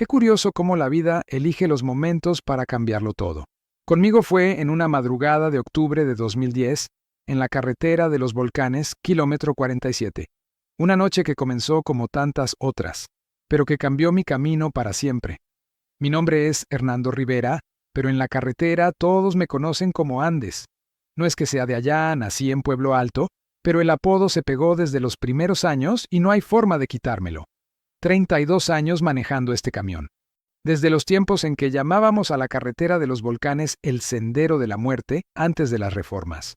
Qué curioso cómo la vida elige los momentos para cambiarlo todo. Conmigo fue en una madrugada de octubre de 2010, en la carretera de los Volcanes, kilómetro 47. Una noche que comenzó como tantas otras, pero que cambió mi camino para siempre. Mi nombre es Hernando Rivera, pero en la carretera todos me conocen como Andes. No es que sea de allá, nací en Pueblo Alto, pero el apodo se pegó desde los primeros años y no hay forma de quitármelo. 32 años manejando este camión. Desde los tiempos en que llamábamos a la carretera de los Volcanes el Sendero de la Muerte antes de las reformas.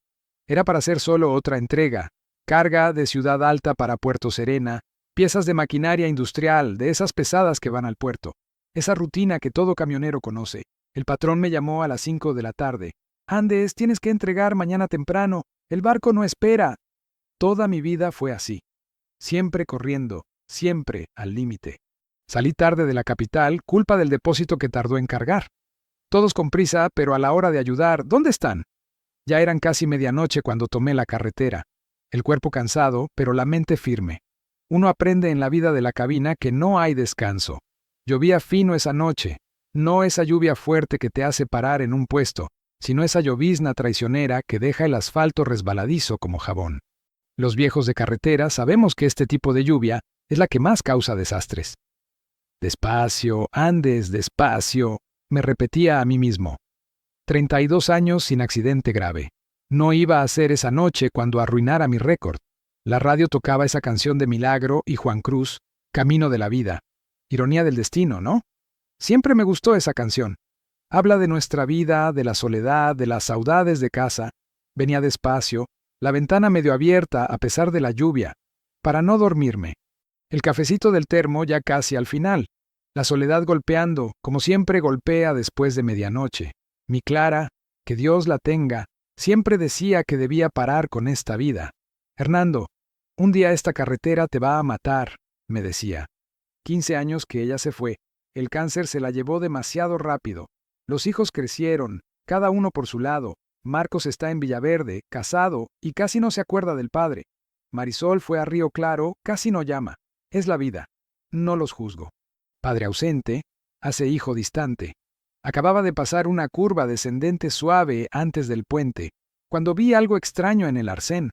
Era para hacer solo otra entrega, carga de Ciudad Alta para Puerto Serena, piezas de maquinaria industrial, de esas pesadas que van al puerto. Esa rutina que todo camionero conoce. El patrón me llamó a las 5 de la tarde. Andes, tienes que entregar mañana temprano. El barco no espera. Toda mi vida fue así. Siempre corriendo, siempre al límite. Salí tarde de la capital, culpa del depósito que tardó en cargar. Todos con prisa, pero a la hora de ayudar, ¿dónde están? Ya eran casi medianoche cuando tomé la carretera. El cuerpo cansado, pero la mente firme. Uno aprende en la vida de la cabina que no hay descanso. Llovía fino esa noche, no esa lluvia fuerte que te hace parar en un puesto, sino esa llovizna traicionera que deja el asfalto resbaladizo como jabón. Los viejos de carretera sabemos que este tipo de lluvia es la que más causa desastres. Despacio, Andes, despacio, me repetía a mí mismo. 32 años sin accidente grave. No iba a ser esa noche cuando arruinara mi récord. La radio tocaba esa canción de Milagro y Juan Cruz, Camino de la Vida. Ironía del destino, ¿no? Siempre me gustó esa canción. Habla de nuestra vida, de la soledad, de las saudades de casa. Venía despacio, la ventana medio abierta a pesar de la lluvia, para no dormirme. El cafecito del termo ya casi al final. La soledad golpeando, como siempre golpea después de medianoche. Mi Clara, que Dios la tenga, siempre decía que debía parar con esta vida. Hernando, un día esta carretera te va a matar, me decía. 15 años que ella se fue. El cáncer se la llevó demasiado rápido. Los hijos crecieron, cada uno por su lado. Marcos está en Villaverde, casado, y casi no se acuerda del padre. Marisol fue a Río Claro, casi no llama. Es la vida. No los juzgo. Padre ausente, hace hijo distante. Acababa de pasar una curva descendente suave antes del puente, cuando vi algo extraño en el arcén.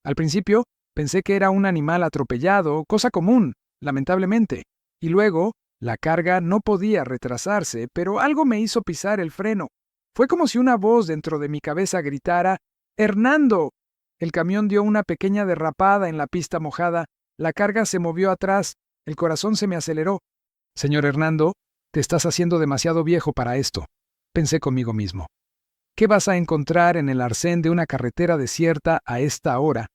Al principio, pensé que era un animal atropellado, cosa común, lamentablemente. Y luego, la carga no podía retrasarse, pero algo me hizo pisar el freno. Fue como si una voz dentro de mi cabeza gritara, ¡Hernando! El camión dio una pequeña derrapada en la pista mojada, la carga se movió atrás, el corazón se me aceleró. Señor Hernando, te estás haciendo demasiado viejo para esto, pensé conmigo mismo. ¿Qué vas a encontrar en el arcén de una carretera desierta a esta hora?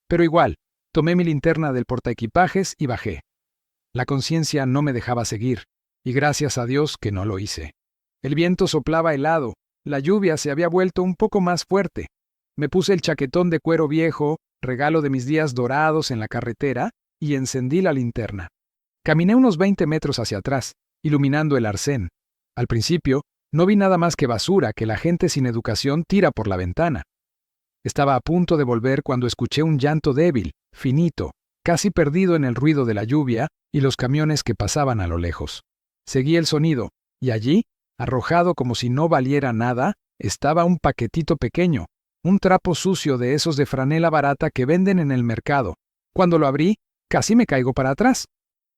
Pero igual, tomé mi linterna del portaequipajes y bajé. La conciencia no me dejaba seguir, y gracias a Dios que no lo hice. El viento soplaba helado, la lluvia se había vuelto un poco más fuerte. Me puse el chaquetón de cuero viejo, regalo de mis días dorados en la carretera, y encendí la linterna. Caminé unos 20 metros hacia atrás, iluminando el arcén. Al principio, no vi nada más que basura que la gente sin educación tira por la ventana. Estaba a punto de volver cuando escuché un llanto débil, finito, casi perdido en el ruido de la lluvia y los camiones que pasaban a lo lejos. Seguí el sonido, y allí, arrojado como si no valiera nada, estaba un paquetito pequeño, un trapo sucio de esos de franela barata que venden en el mercado. Cuando lo abrí, casi me caigo para atrás.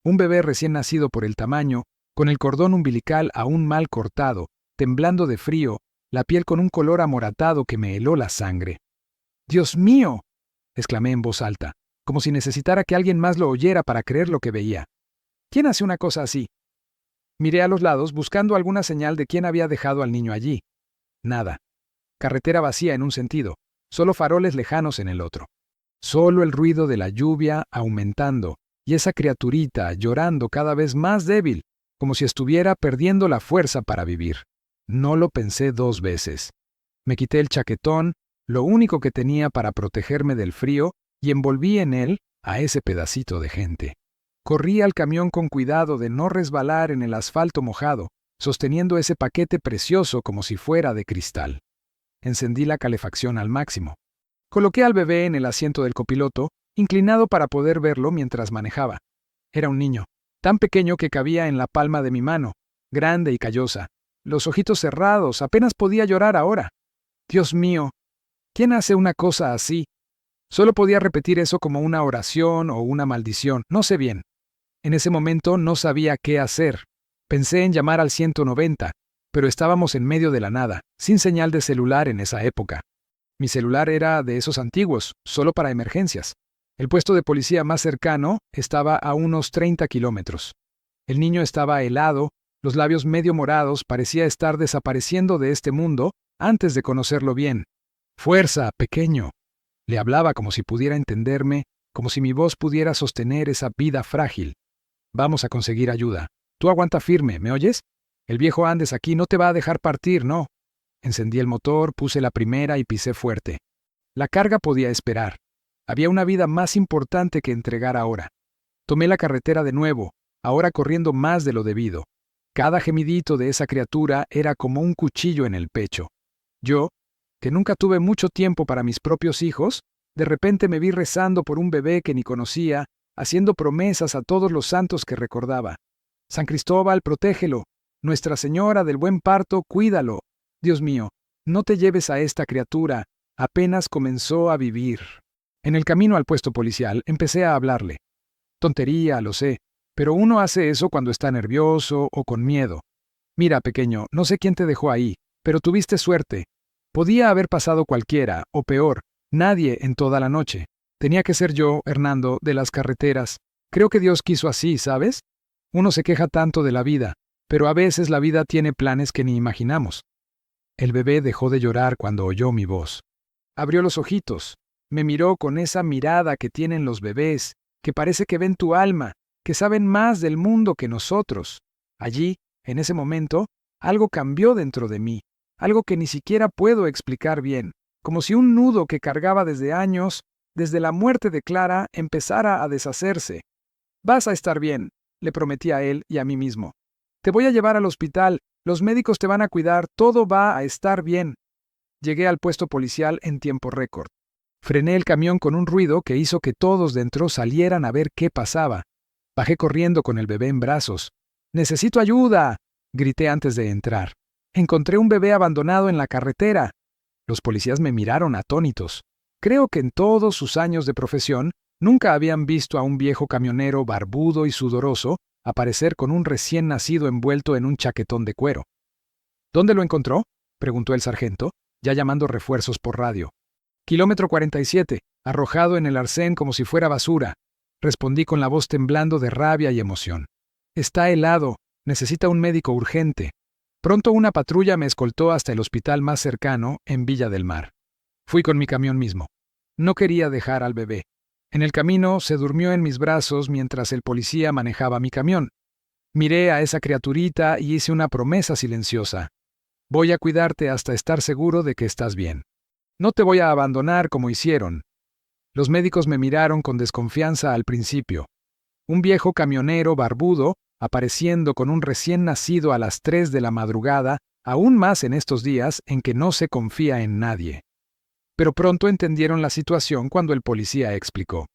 Un bebé recién nacido por el tamaño, con el cordón umbilical aún mal cortado, temblando de frío, la piel con un color amoratado que me heló la sangre. ¡Dios mío!, exclamé en voz alta, como si necesitara que alguien más lo oyera para creer lo que veía. ¿Quién hace una cosa así? Miré a los lados buscando alguna señal de quién había dejado al niño allí. Nada. Carretera vacía en un sentido, solo faroles lejanos en el otro. Solo el ruido de la lluvia aumentando, y esa criaturita llorando cada vez más débil, como si estuviera perdiendo la fuerza para vivir. No lo pensé 2 veces. Me quité el chaquetón, lo único que tenía para protegerme del frío, y envolví en él a ese pedacito de gente. Corrí al camión con cuidado de no resbalar en el asfalto mojado, sosteniendo ese paquete precioso como si fuera de cristal. Encendí la calefacción al máximo. Coloqué al bebé en el asiento del copiloto, inclinado para poder verlo mientras manejaba. Era un niño. tan pequeño que cabía en la palma de mi mano, grande y callosa, los ojitos cerrados, apenas podía llorar ahora. Dios mío, ¿quién hace una cosa así? Solo podía repetir eso como una oración o una maldición, no sé bien. En ese momento no sabía qué hacer. Pensé en llamar al 190, pero estábamos en medio de la nada, sin señal de celular en esa época. Mi celular era de esos antiguos, solo para emergencias. El puesto de policía más cercano estaba a unos 30 kilómetros. El niño estaba helado, los labios medio morados, parecía estar desapareciendo de este mundo antes de conocerlo bien. «Fuerza, pequeño». Le hablaba como si pudiera entenderme, como si mi voz pudiera sostener esa vida frágil. «Vamos a conseguir ayuda. Tú aguanta firme, ¿me oyes? El viejo Andes aquí no te va a dejar partir, ¿no?» Encendí el motor, puse la primera y pisé fuerte. La carga podía esperar. Había una vida más importante que entregar ahora. Tomé la carretera de nuevo, ahora corriendo más de lo debido. Cada gemidito de esa criatura era como un cuchillo en el pecho. Yo, que nunca tuve mucho tiempo para mis propios hijos, de repente me vi rezando por un bebé que ni conocía, haciendo promesas a todos los santos que recordaba. San Cristóbal, protégelo. Nuestra Señora del Buen Parto, cuídalo. Dios mío, no te lleves a esta criatura, apenas comenzó a vivir. En el camino al puesto policial empecé a hablarle. Tontería, lo sé, pero uno hace eso cuando está nervioso o con miedo. Mira, pequeño, no sé quién te dejó ahí, pero tuviste suerte. Podía haber pasado cualquiera, o peor, nadie en toda la noche. Tenía que ser yo, Hernando, de las carreteras. Creo que Dios quiso así, ¿sabes? Uno se queja tanto de la vida, pero a veces la vida tiene planes que ni imaginamos. El bebé dejó de llorar cuando oyó mi voz. Abrió los ojitos, me miró con esa mirada que tienen los bebés, que parece que ven tu alma, que saben más del mundo que nosotros. Allí, en ese momento, algo cambió dentro de mí, algo que ni siquiera puedo explicar bien, como si un nudo que cargaba desde años, desde la muerte de Clara, empezara a deshacerse. «Vas a estar bien», le prometí a él y a mí mismo. «Te voy a llevar al hospital, los médicos te van a cuidar, todo va a estar bien». Llegué al puesto policial en tiempo récord. Frené el camión con un ruido que hizo que todos dentro salieran a ver qué pasaba. Bajé corriendo con el bebé en brazos. «¡Necesito ayuda!», grité antes de entrar. «Encontré un bebé abandonado en la carretera». Los policías me miraron atónitos. Creo que en todos sus años de profesión nunca habían visto a un viejo camionero barbudo y sudoroso aparecer con un recién nacido envuelto en un chaquetón de cuero. «¿Dónde lo encontró?», preguntó el sargento, ya llamando refuerzos por radio. «Kilómetro 47, arrojado en el arcén como si fuera basura», respondí con la voz temblando de rabia y emoción. «Está helado, necesita un médico urgente». Pronto una patrulla me escoltó hasta el hospital más cercano, en Villa del Mar. Fui con mi camión mismo. No quería dejar al bebé. En el camino se durmió en mis brazos mientras el policía manejaba mi camión. Miré a esa criaturita y hice una promesa silenciosa. «Voy a cuidarte hasta estar seguro de que estás bien. No te voy a abandonar como hicieron». Los médicos me miraron con desconfianza al principio. Un viejo camionero barbudo, apareciendo con un recién nacido a las 3 de la madrugada, aún más en estos días en que no se confía en nadie. Pero pronto entendieron la situación cuando el policía explicó.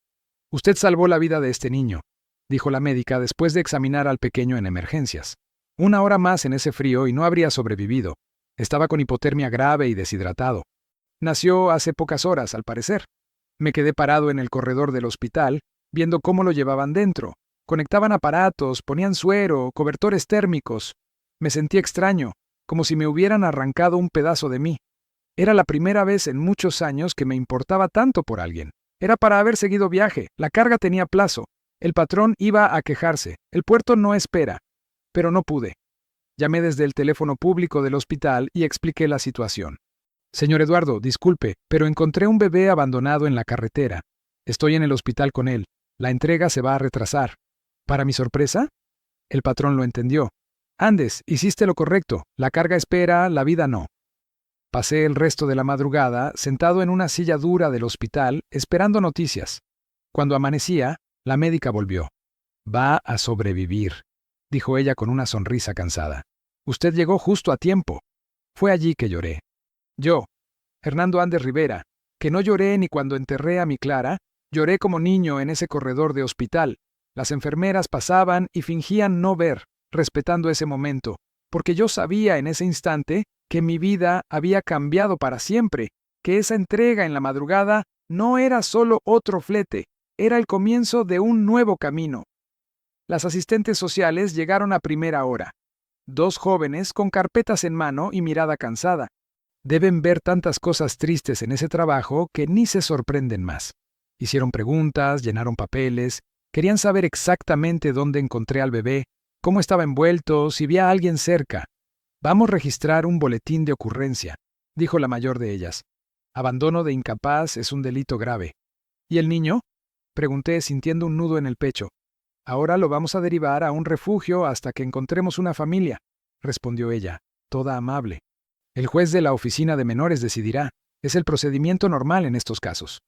«Usted salvó la vida de este niño», dijo la médica después de examinar al pequeño en emergencias. 1 hora más en ese frío y no habría sobrevivido. Estaba con hipotermia grave y deshidratado. Nació hace pocas horas, al parecer. Me quedé parado en el corredor del hospital, viendo cómo lo llevaban dentro. Conectaban aparatos, ponían suero, cobertores térmicos. Me sentí extraño, como si me hubieran arrancado un pedazo de mí. Era la primera vez en muchos años que me importaba tanto por alguien. Era para haber seguido viaje, la carga tenía plazo. El patrón iba a quejarse, el puerto no espera. Pero no pude. Llamé desde el teléfono público del hospital y expliqué la situación. «Señor Eduardo, disculpe, pero encontré un bebé abandonado en la carretera. Estoy en el hospital con él. La entrega se va a retrasar». Para mi sorpresa, el patrón lo entendió. «Andes, hiciste lo correcto. La carga espera, la vida no». Pasé el resto de la madrugada sentado en una silla dura del hospital esperando noticias. Cuando amanecía, la médica volvió. «Va a sobrevivir», dijo ella con una sonrisa cansada. «Usted llegó justo a tiempo». Fue allí que lloré. Yo, Hernando Andes Rivera, que no lloré ni cuando enterré a mi Clara, lloré como niño en ese corredor de hospital. Las enfermeras pasaban y fingían no ver, respetando ese momento, porque yo sabía en ese instante que mi vida había cambiado para siempre, que esa entrega en la madrugada no era solo otro flete, era el comienzo de un nuevo camino. Las asistentes sociales llegaron a primera hora. 2 jóvenes con carpetas en mano y mirada cansada. Deben ver tantas cosas tristes en ese trabajo que ni se sorprenden más. Hicieron preguntas, llenaron papeles, querían saber exactamente dónde encontré al bebé, cómo estaba envuelto, si vi a alguien cerca. Vamos a registrar un boletín de ocurrencia, dijo la mayor de ellas. Abandono de incapaz es un delito grave. ¿Y el niño? Pregunté sintiendo un nudo en el pecho. Ahora lo vamos a derivar a un refugio hasta que encontremos una familia, respondió ella, toda amable. El juez de la oficina de menores decidirá. Es el procedimiento normal en estos casos.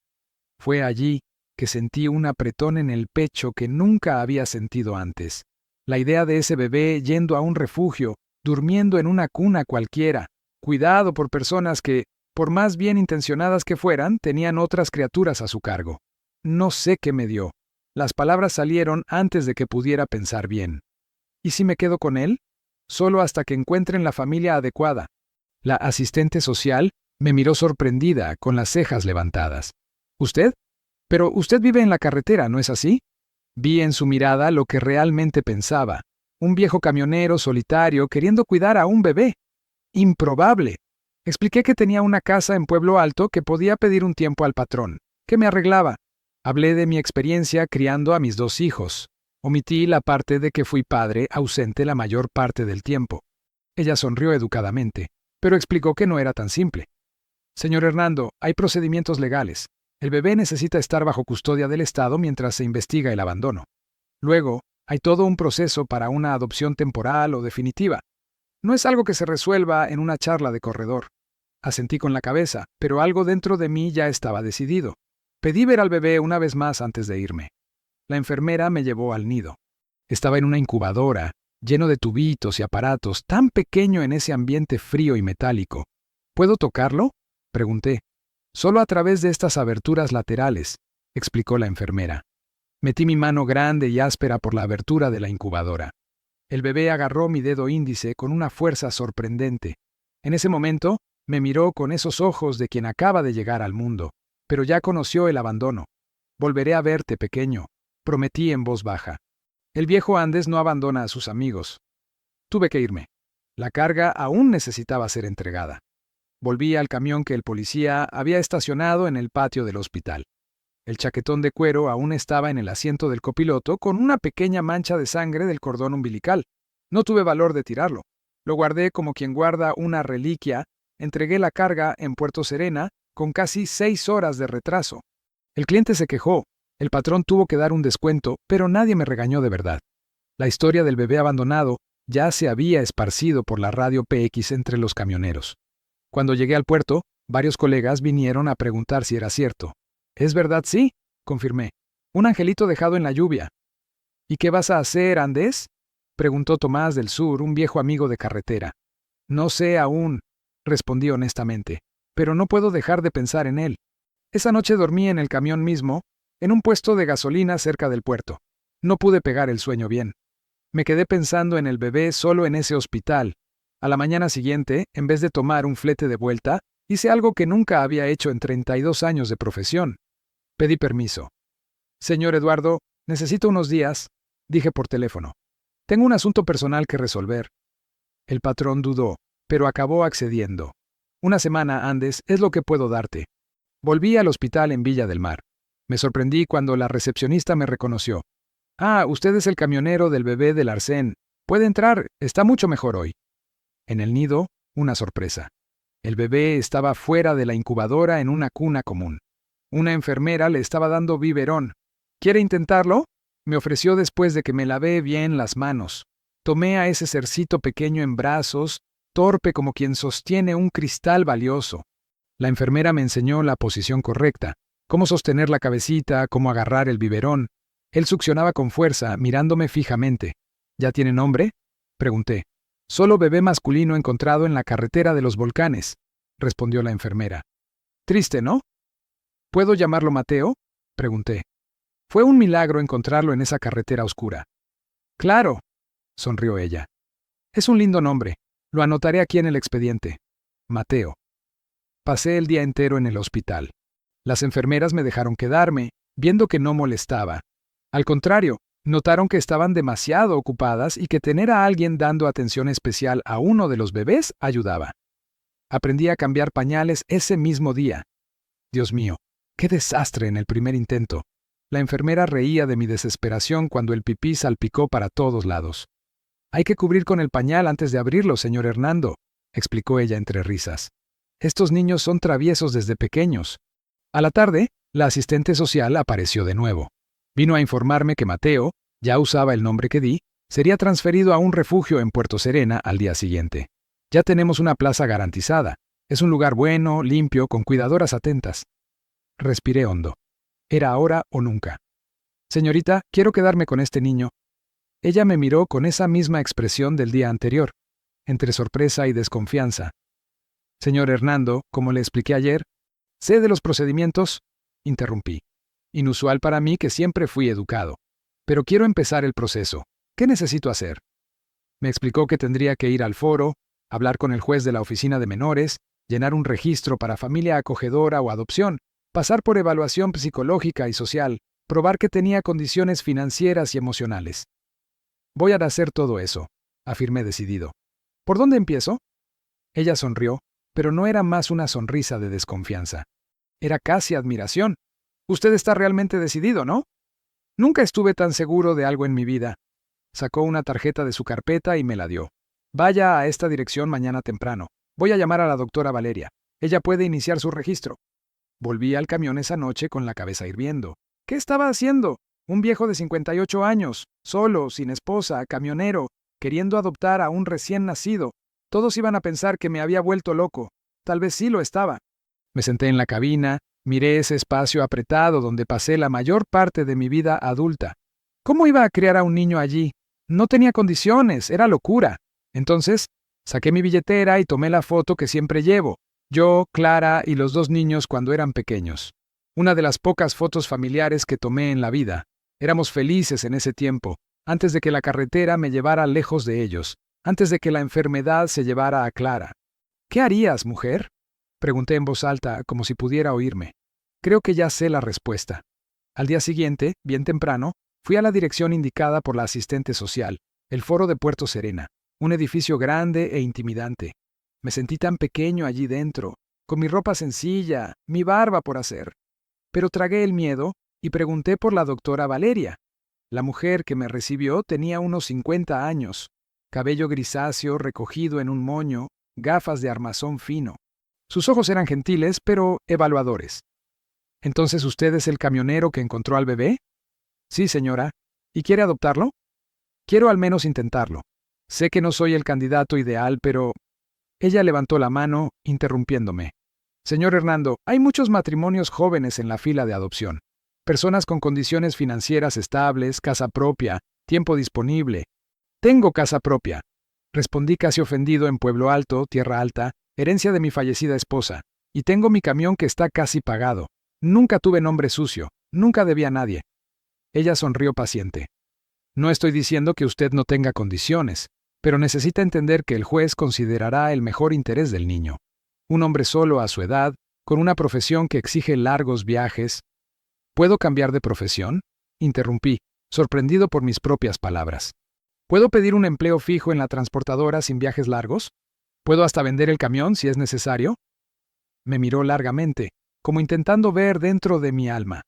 Fue allí que sentí un apretón en el pecho que nunca había sentido antes. La idea de ese bebé yendo a un refugio, durmiendo en una cuna cualquiera, cuidado por personas que, por más bien intencionadas que fueran, tenían otras criaturas a su cargo. No sé qué me dio. Las palabras salieron antes de que pudiera pensar bien. ¿Y si me quedo con él? Solo hasta que encuentren la familia adecuada. La asistente social me miró sorprendida, con las cejas levantadas. ¿Usted? Pero usted vive en la carretera, ¿no es así? Vi en su mirada lo que realmente pensaba. Un viejo camionero solitario queriendo cuidar a un bebé. Improbable. Expliqué que tenía una casa en Pueblo Alto que podía pedir un tiempo al patrón, que me arreglaba. Hablé de mi experiencia criando a mis 2 hijos. Omití la parte de que fui padre ausente la mayor parte del tiempo. Ella sonrió educadamente, pero explicó que no era tan simple. Señor Hernando, hay procedimientos legales. El bebé necesita estar bajo custodia del Estado mientras se investiga el abandono. Luego, hay todo un proceso para una adopción temporal o definitiva. No es algo que se resuelva en una charla de corredor. Asentí con la cabeza, pero algo dentro de mí ya estaba decidido. Pedí ver al bebé una vez más antes de irme. La enfermera me llevó al nido. Estaba en una incubadora, lleno de tubitos y aparatos, tan pequeño en ese ambiente frío y metálico. ¿Puedo tocarlo?, pregunté. Solo a través de estas aberturas laterales, explicó la enfermera. Metí mi mano grande y áspera por la abertura de la incubadora. El bebé agarró mi dedo índice con una fuerza sorprendente. En ese momento, me miró con esos ojos de quien acaba de llegar al mundo, pero ya conoció el abandono. Volveré a verte, pequeño, prometí en voz baja. El viejo Andes no abandona a sus amigos. Tuve que irme. La carga aún necesitaba ser entregada. Volví al camión que el policía había estacionado en el patio del hospital. El chaquetón de cuero aún estaba en el asiento del copiloto con una pequeña mancha de sangre del cordón umbilical. No tuve valor de tirarlo. Lo guardé como quien guarda una reliquia. Entregué la carga en Puerto Serena con casi 6 horas de retraso. El cliente se quejó. El patrón tuvo que dar un descuento, pero nadie me regañó de verdad. La historia del bebé abandonado ya se había esparcido por la radio PX entre los camioneros. Cuando llegué al puerto, varios colegas vinieron a preguntar si era cierto. ¿Es verdad? Sí, confirmé. Un angelito dejado en la lluvia. ¿Y qué vas a hacer, Andés?, preguntó Tomás del Sur, un viejo amigo de carretera. No sé aún, respondí honestamente, pero no puedo dejar de pensar en él. Esa noche dormí en el camión mismo, en un puesto de gasolina cerca del puerto. No pude pegar el sueño bien. Me quedé pensando en el bebé solo en ese hospital. A la mañana siguiente, en vez de tomar un flete de vuelta, hice algo que nunca había hecho en 32 años de profesión. Pedí permiso. Señor Eduardo, necesito unos días, dije por teléfono. Tengo un asunto personal que resolver. El patrón dudó, pero acabó accediendo. Una semana, Andes, es lo que puedo darte. Volví al hospital en Villa del Mar. Me sorprendí cuando la recepcionista me reconoció. Ah, usted es el camionero del bebé del Arsén. Puede entrar, está mucho mejor hoy. En el nido, una sorpresa. El bebé estaba fuera de la incubadora en una cuna común. Una enfermera le estaba dando biberón. ¿Quiere intentarlo?, me ofreció después de que me lavé bien las manos. Tomé a ese cercito pequeño en brazos, torpe como quien sostiene un cristal valioso. La enfermera me enseñó la posición correcta, cómo sostener la cabecita, cómo agarrar el biberón. Él succionaba con fuerza, mirándome fijamente. ¿Ya tiene nombre?, pregunté. Solo bebé masculino encontrado en la carretera de los volcanes, respondió la enfermera. Triste, ¿no? ¿Puedo llamarlo Mateo?, pregunté. Fue un milagro encontrarlo en esa carretera oscura. Claro, sonrió ella. Es un lindo nombre. Lo anotaré aquí en el expediente. Mateo. Pasé el día entero en el hospital. Las enfermeras me dejaron quedarme, viendo que no molestaba. Al contrario, notaron que estaban demasiado ocupadas y que tener a alguien dando atención especial a uno de los bebés ayudaba. Aprendí a cambiar pañales ese mismo día. Dios mío, qué desastre en el primer intento. La enfermera reía de mi desesperación cuando el pipí salpicó para todos lados. Hay que cubrir con el pañal antes de abrirlo, señor Hernando, explicó ella entre risas. Estos niños son traviesos desde pequeños. A la tarde, la asistente social apareció de nuevo. Vino a informarme que Mateo, ya usaba el nombre que di, sería transferido a un refugio en Puerto Serena al día siguiente. Ya tenemos una plaza garantizada. Es un lugar bueno, limpio, con cuidadoras atentas. Respiré hondo. Era ahora o nunca. Señorita, quiero quedarme con este niño. Ella me miró con esa misma expresión del día anterior, entre sorpresa y desconfianza. Señor Hernando, como le expliqué ayer, sé de los procedimientos, interrumpí. Inusual para mí que siempre fui educado. Pero quiero empezar el proceso. ¿Qué necesito hacer? Me explicó que tendría que ir al foro, hablar con el juez de la oficina de menores, llenar un registro para familia acogedora o adopción, pasar por evaluación psicológica y social, probar que tenía condiciones financieras y emocionales. Voy a hacer todo eso, afirmé decidido. ¿Por dónde empiezo? Ella sonrió, pero no era más una sonrisa de desconfianza. Era casi admiración. Usted está realmente decidido, ¿no? Nunca estuve tan seguro de algo en mi vida. Sacó una tarjeta de su carpeta y me la dio. Vaya a esta dirección mañana temprano. Voy a llamar a la doctora Valeria. Ella puede iniciar su registro. Volví al camión esa noche con la cabeza hirviendo. ¿Qué estaba haciendo? Un viejo de 58 años, solo, sin esposa, camionero, queriendo adoptar a un recién nacido. Todos iban a pensar que me había vuelto loco. Tal vez sí lo estaba. Me senté en la cabina, miré ese espacio apretado donde pasé la mayor parte de mi vida adulta. ¿Cómo iba a criar a un niño allí? No tenía condiciones, era locura. Entonces, saqué mi billetera y tomé la foto que siempre llevo. Yo, Clara y los dos niños cuando eran pequeños. Una de las pocas fotos familiares que tomé en la vida. Éramos felices en ese tiempo, antes de que la carretera me llevara lejos de ellos, antes de que la enfermedad se llevara a Clara. ¿Qué harías, mujer? Pregunté en voz alta, como si pudiera oírme. Creo que ya sé la respuesta. Al día siguiente, bien temprano, fui a la dirección indicada por la asistente social, el Foro de Puerto Serena, un edificio grande e intimidante. Me sentí tan pequeño allí dentro, con mi ropa sencilla, mi barba por hacer. Pero tragué el miedo y pregunté por la doctora Valeria. La mujer que me recibió tenía unos 50 años, cabello grisáceo recogido en un moño, gafas de armazón fino. Sus ojos eran gentiles, pero evaluadores. ¿Entonces usted es el camionero que encontró al bebé? Sí, señora. ¿Y quiere adoptarlo? Quiero al menos intentarlo. Sé que no soy el candidato ideal, pero... Ella levantó la mano, interrumpiéndome. Señor Hernando, hay muchos matrimonios jóvenes en la fila de adopción. Personas con condiciones financieras estables, casa propia, tiempo disponible. Tengo casa propia. Respondí casi ofendido en Pueblo Alto, Tierra Alta, herencia de mi fallecida esposa. Y tengo mi camión que está casi pagado. Nunca tuve nombre sucio. Nunca debí a nadie. Ella sonrió paciente. No estoy diciendo que usted no tenga condiciones, pero necesita entender que el juez considerará el mejor interés del niño. Un hombre solo a su edad, con una profesión que exige largos viajes. ¿Puedo cambiar de profesión? Interrumpí, sorprendido por mis propias palabras. ¿Puedo pedir un empleo fijo en la transportadora sin viajes largos? ¿Puedo hasta vender el camión si es necesario? Me miró largamente, como intentando ver dentro de mi alma.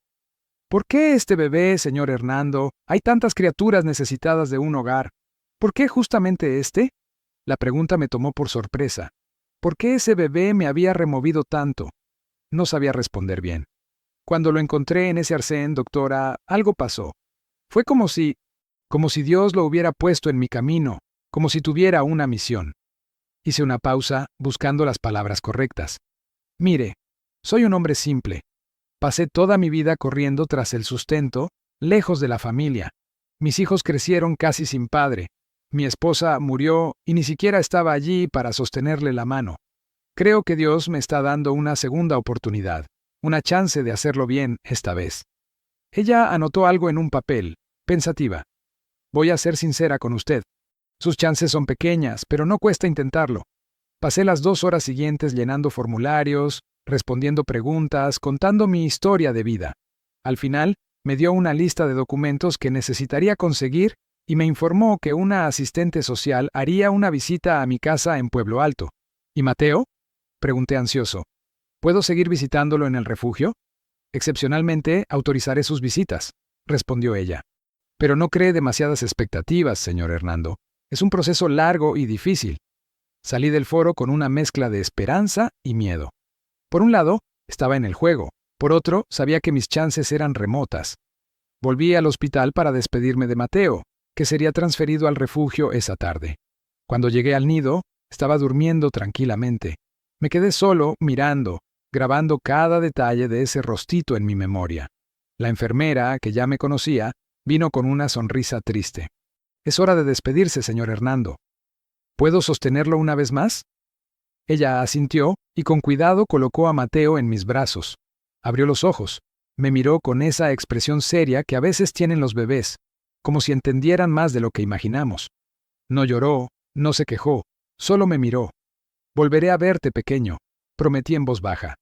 ¿Por qué este bebé, señor Hernando? Hay tantas criaturas necesitadas de un hogar. ¿Por qué justamente este? La pregunta me tomó por sorpresa. ¿Por qué ese bebé me había removido tanto? No sabía responder bien. Cuando lo encontré en ese arcén, doctora, algo pasó. Fue como si Dios lo hubiera puesto en mi camino, como si tuviera una misión. Hice una pausa, buscando las palabras correctas. Mire, soy un hombre simple. Pasé toda mi vida corriendo tras el sustento, lejos de la familia. Mis hijos crecieron casi sin padre. Mi esposa murió y ni siquiera estaba allí para sostenerle la mano. Creo que Dios me está dando una segunda oportunidad, una chance de hacerlo bien esta vez. Ella anotó algo en un papel, pensativa. Voy a ser sincera con usted. Sus chances son pequeñas, pero no cuesta intentarlo. Pasé las 2 horas siguientes llenando formularios, respondiendo preguntas, contando mi historia de vida. Al final, me dio una lista de documentos que necesitaría conseguir y me informó que una asistente social haría una visita a mi casa en Pueblo Alto. ¿Y Mateo? Pregunté ansioso. ¿Puedo seguir visitándolo en el refugio? Excepcionalmente, autorizaré sus visitas, respondió ella. Pero no cree demasiadas expectativas, señor Hernando. Es un proceso largo y difícil. Salí del foro con una mezcla de esperanza y miedo. Por un lado, estaba en el juego. Por otro, sabía que mis chances eran remotas. Volví al hospital para despedirme de Mateo, que sería transferido al refugio esa tarde. Cuando llegué al nido, estaba durmiendo tranquilamente. Me quedé solo, mirando, grabando cada detalle de ese rostito en mi memoria. La enfermera, que ya me conocía, vino con una sonrisa triste. «Es hora de despedirse, señor Hernando. ¿Puedo sostenerlo una vez más?» Ella asintió y con cuidado colocó a Mateo en mis brazos. Abrió los ojos. Me miró con esa expresión seria que a veces tienen los bebés, como si entendieran más de lo que imaginamos. No lloró, no se quejó, solo me miró. «Volveré a verte, pequeño», prometí en voz baja.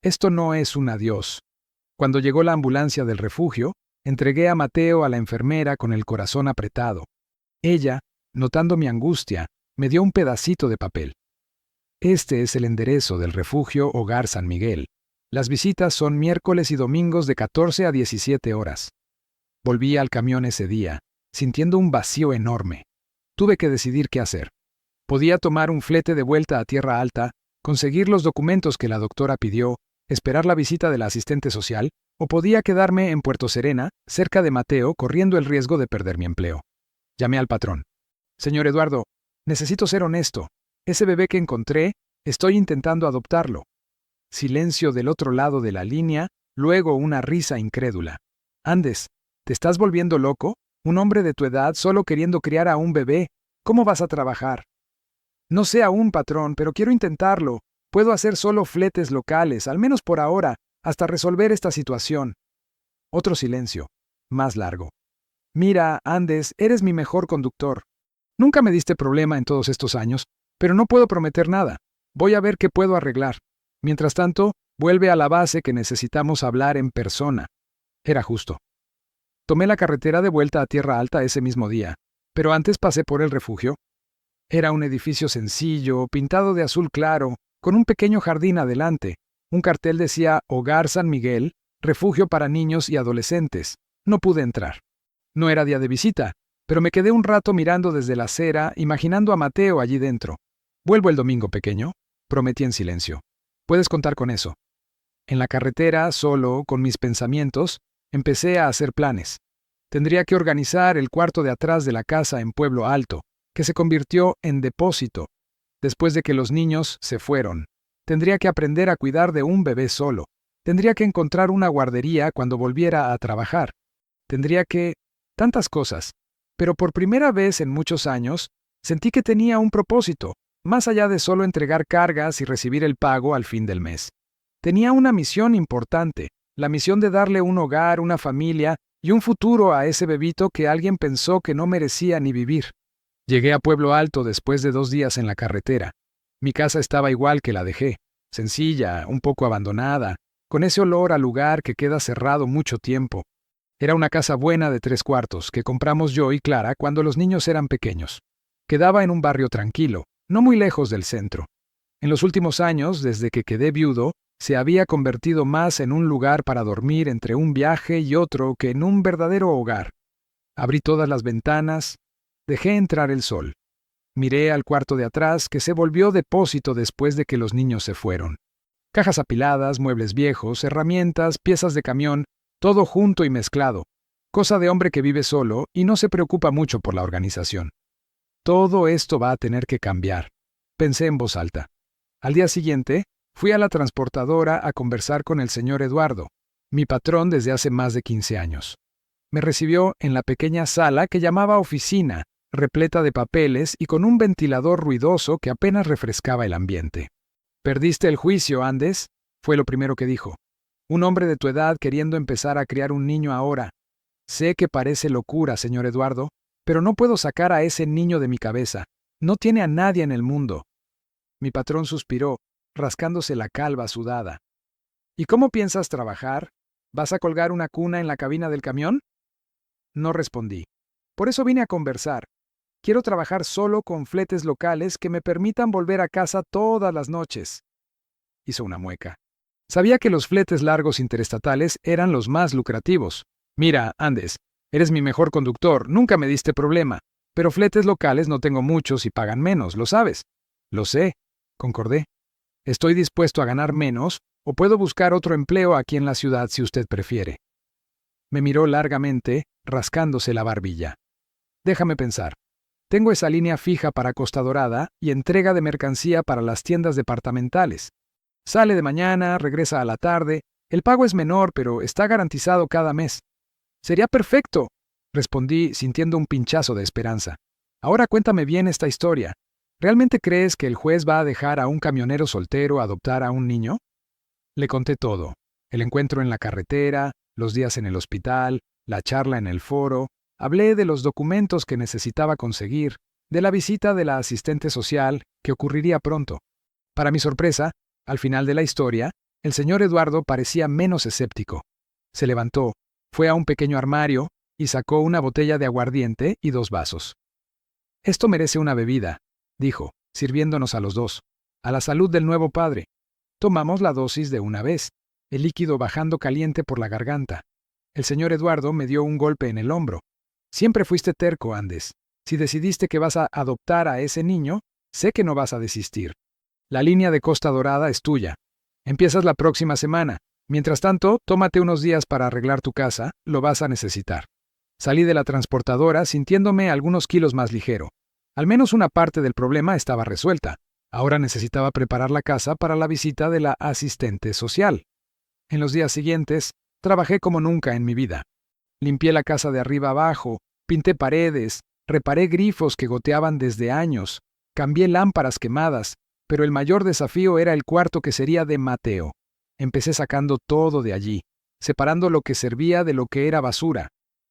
«Esto no es un adiós». Cuando llegó la ambulancia del refugio, entregué a Mateo a la enfermera con el corazón apretado. Ella, notando mi angustia, me dio un pedacito de papel. «Este es el enderezo del refugio Hogar San Miguel. Las visitas son miércoles y domingos de 14 a 17 horas». Volví al camión ese día, sintiendo un vacío enorme. Tuve que decidir qué hacer. Podía tomar un flete de vuelta a Tierra Alta, conseguir los documentos que la doctora pidió, esperar la visita de la asistente social, o podía quedarme en Puerto Serena, cerca de Mateo, corriendo el riesgo de perder mi empleo. Llamé al patrón. «Señor Eduardo, necesito ser honesto. Ese bebé que encontré, estoy intentando adoptarlo». Silencio del otro lado de la línea, luego una risa incrédula. «Andes, ¿te estás volviendo loco? Un hombre de tu edad solo queriendo criar a un bebé. ¿Cómo vas a trabajar?» «No sé aún, patrón, pero quiero intentarlo. Puedo hacer solo fletes locales, al menos por ahora, hasta resolver esta situación». Otro silencio, más largo. «Mira, Andes, eres mi mejor conductor. Nunca me diste problema en todos estos años, pero no puedo prometer nada. Voy a ver qué puedo arreglar. Mientras tanto, vuelve a la base que necesitamos hablar en persona». Era justo. Tomé la carretera de vuelta a Tierra Alta ese mismo día, pero antes pasé por el refugio. Era un edificio sencillo, pintado de azul claro, con un pequeño jardín adelante. Un cartel decía Hogar San Miguel, refugio para niños y adolescentes. No pude entrar. No era día de visita, pero me quedé un rato mirando desde la acera, imaginando a Mateo allí dentro. «Vuelvo el domingo, pequeño», prometí en silencio. «Puedes contar con eso». En la carretera, solo, con mis pensamientos, empecé a hacer planes. Tendría que organizar el cuarto de atrás de la casa en Pueblo Alto, que se convirtió en depósito, después de que los niños se fueron. Tendría que aprender a cuidar de un bebé solo. Tendría que encontrar una guardería cuando volviera a trabajar. Tendría que... tantas cosas. Pero por primera vez en muchos años, sentí que tenía un propósito, más allá de solo entregar cargas y recibir el pago al fin del mes. Tenía una misión importante, la misión de darle un hogar, una familia y un futuro a ese bebito que alguien pensó que no merecía ni vivir. Llegué a Pueblo Alto después de 2 días en la carretera. Mi casa estaba igual que la dejé, sencilla, un poco abandonada, con ese olor a lugar que queda cerrado mucho tiempo. Era una casa buena de 3 cuartos que compramos yo y Clara cuando los niños eran pequeños. Quedaba en un barrio tranquilo, no muy lejos del centro. En los últimos años, desde que quedé viudo, se había convertido más en un lugar para dormir entre un viaje y otro que en un verdadero hogar. Abrí todas las ventanas, dejé entrar el sol. Miré al cuarto de atrás, que se volvió depósito después de que los niños se fueron. Cajas apiladas, muebles viejos, herramientas, piezas de camión, todo junto y mezclado. Cosa de hombre que vive solo y no se preocupa mucho por la organización. Todo esto va a tener que cambiar, pensé en voz alta. Al día siguiente, fui a la transportadora a conversar con el señor Eduardo, mi patrón desde hace más de 15 años. Me recibió en la pequeña sala que llamaba oficina, repleta de papeles y con un ventilador ruidoso que apenas refrescaba el ambiente. «¿Perdiste el juicio, Andes?», fue lo primero que dijo. Un hombre de tu edad queriendo empezar a criar un niño ahora. Sé que parece locura, señor Eduardo, pero no puedo sacar a ese niño de mi cabeza. No tiene a nadie en el mundo. Mi patrón suspiró, rascándose la calva sudada. ¿Y cómo piensas trabajar? ¿Vas a colgar una cuna en la cabina del camión? No respondí. Por eso vine a conversar. Quiero trabajar solo con fletes locales que me permitan volver a casa todas las noches. Hizo una mueca. Sabía que los fletes largos interestatales eran los más lucrativos. Mira, Andes, eres mi mejor conductor, nunca me diste problema. Pero fletes locales no tengo muchos y pagan menos, ¿lo sabes? Lo sé, concordé. Estoy dispuesto a ganar menos, o puedo buscar otro empleo aquí en la ciudad si usted prefiere. Me miró largamente, rascándose la barbilla. Déjame pensar. Tengo esa línea fija para Costa Dorada y entrega de mercancía para las tiendas departamentales. Sale de mañana, regresa a la tarde. El pago es menor, pero está garantizado cada mes. Sería perfecto, respondí sintiendo un pinchazo de esperanza. Ahora cuéntame bien esta historia. ¿Realmente crees que el juez va a dejar a un camionero soltero adoptar a un niño? Le conté todo. El encuentro en la carretera, los días en el hospital, la charla en el foro. Hablé de los documentos que necesitaba conseguir, de la visita de la asistente social, que ocurriría pronto. Para mi sorpresa, al final de la historia, el señor Eduardo parecía menos escéptico. Se levantó, fue a un pequeño armario y sacó una botella de aguardiente y 2 vasos. Esto merece una bebida, dijo, sirviéndonos a los dos. A la salud del nuevo padre. Tomamos la dosis de una vez, el líquido bajando caliente por la garganta. El señor Eduardo me dio un golpe en el hombro. Siempre fuiste terco, Andes. Si decidiste que vas a adoptar a ese niño, sé que no vas a desistir. La línea de Costa Dorada es tuya. Empiezas la próxima semana. Mientras tanto, tómate unos días para arreglar tu casa, lo vas a necesitar. Salí de la transportadora sintiéndome algunos kilos más ligero. Al menos una parte del problema estaba resuelta. Ahora necesitaba preparar la casa para la visita de la asistente social. En los días siguientes, trabajé como nunca en mi vida. Limpié la casa de arriba abajo, pinté paredes, reparé grifos que goteaban desde años, cambié lámparas quemadas, pero el mayor desafío era el cuarto que sería de Mateo. Empecé sacando todo de allí, separando lo que servía de lo que era basura.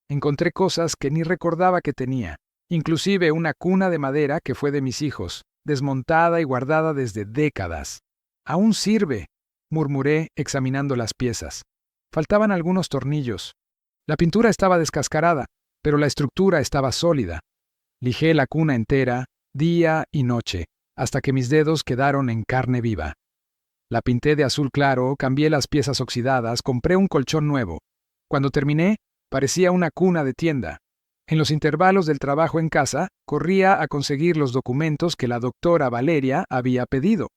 Encontré cosas que ni recordaba que tenía, inclusive una cuna de madera que fue de mis hijos, desmontada y guardada desde décadas. «Aún sirve», murmuré examinando las piezas. Faltaban algunos tornillos. La pintura estaba descascarada, pero la estructura estaba sólida. Lijé la cuna entera, día y noche, hasta que mis dedos quedaron en carne viva. La pinté de azul claro, cambié las piezas oxidadas, compré un colchón nuevo. Cuando terminé, parecía una cuna de tienda. En los intervalos del trabajo en casa, corría a conseguir los documentos que la doctora Valeria había pedido.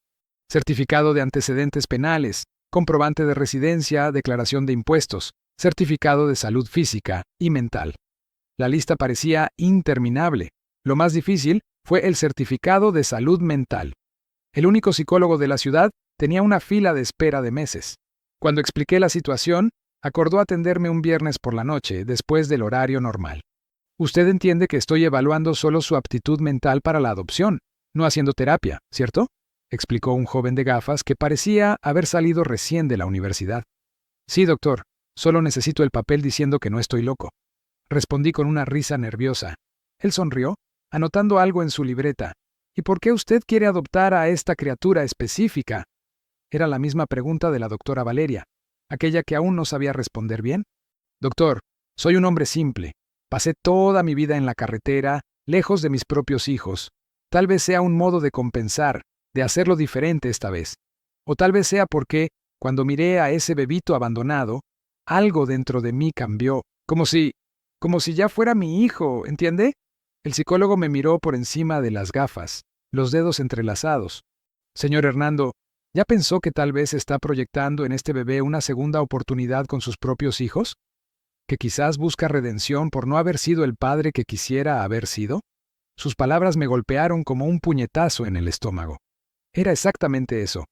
Certificado de antecedentes penales, comprobante de residencia, declaración de impuestos, certificado de salud física y mental. La lista parecía interminable. Lo más difícil fue el certificado de salud mental. El único psicólogo de la ciudad tenía una fila de espera de meses. Cuando expliqué la situación, acordó atenderme un viernes por la noche, después del horario normal. Usted entiende que estoy evaluando solo su aptitud mental para la adopción, no haciendo terapia, ¿cierto?, explicó un joven de gafas que parecía haber salido recién de la universidad. Sí, doctor, solo necesito el papel diciendo que no estoy loco. Respondí con una risa nerviosa. Él sonrió, anotando algo en su libreta. ¿Y por qué usted quiere adoptar a esta criatura específica? Era la misma pregunta de la doctora Valeria, aquella que aún no sabía responder bien. Doctor, soy un hombre simple. Pasé toda mi vida en la carretera, lejos de mis propios hijos. Tal vez sea un modo de compensar, de hacerlo diferente esta vez. O tal vez sea porque, cuando miré a ese bebito abandonado, algo dentro de mí cambió, como si ya fuera mi hijo, ¿entiende? El psicólogo me miró por encima de las gafas, los dedos entrelazados. Señor Hernando, ¿ya pensó que tal vez está proyectando en este bebé una segunda oportunidad con sus propios hijos? ¿Que quizás busca redención por no haber sido el padre que quisiera haber sido? Sus palabras me golpearon como un puñetazo en el estómago. Era exactamente eso.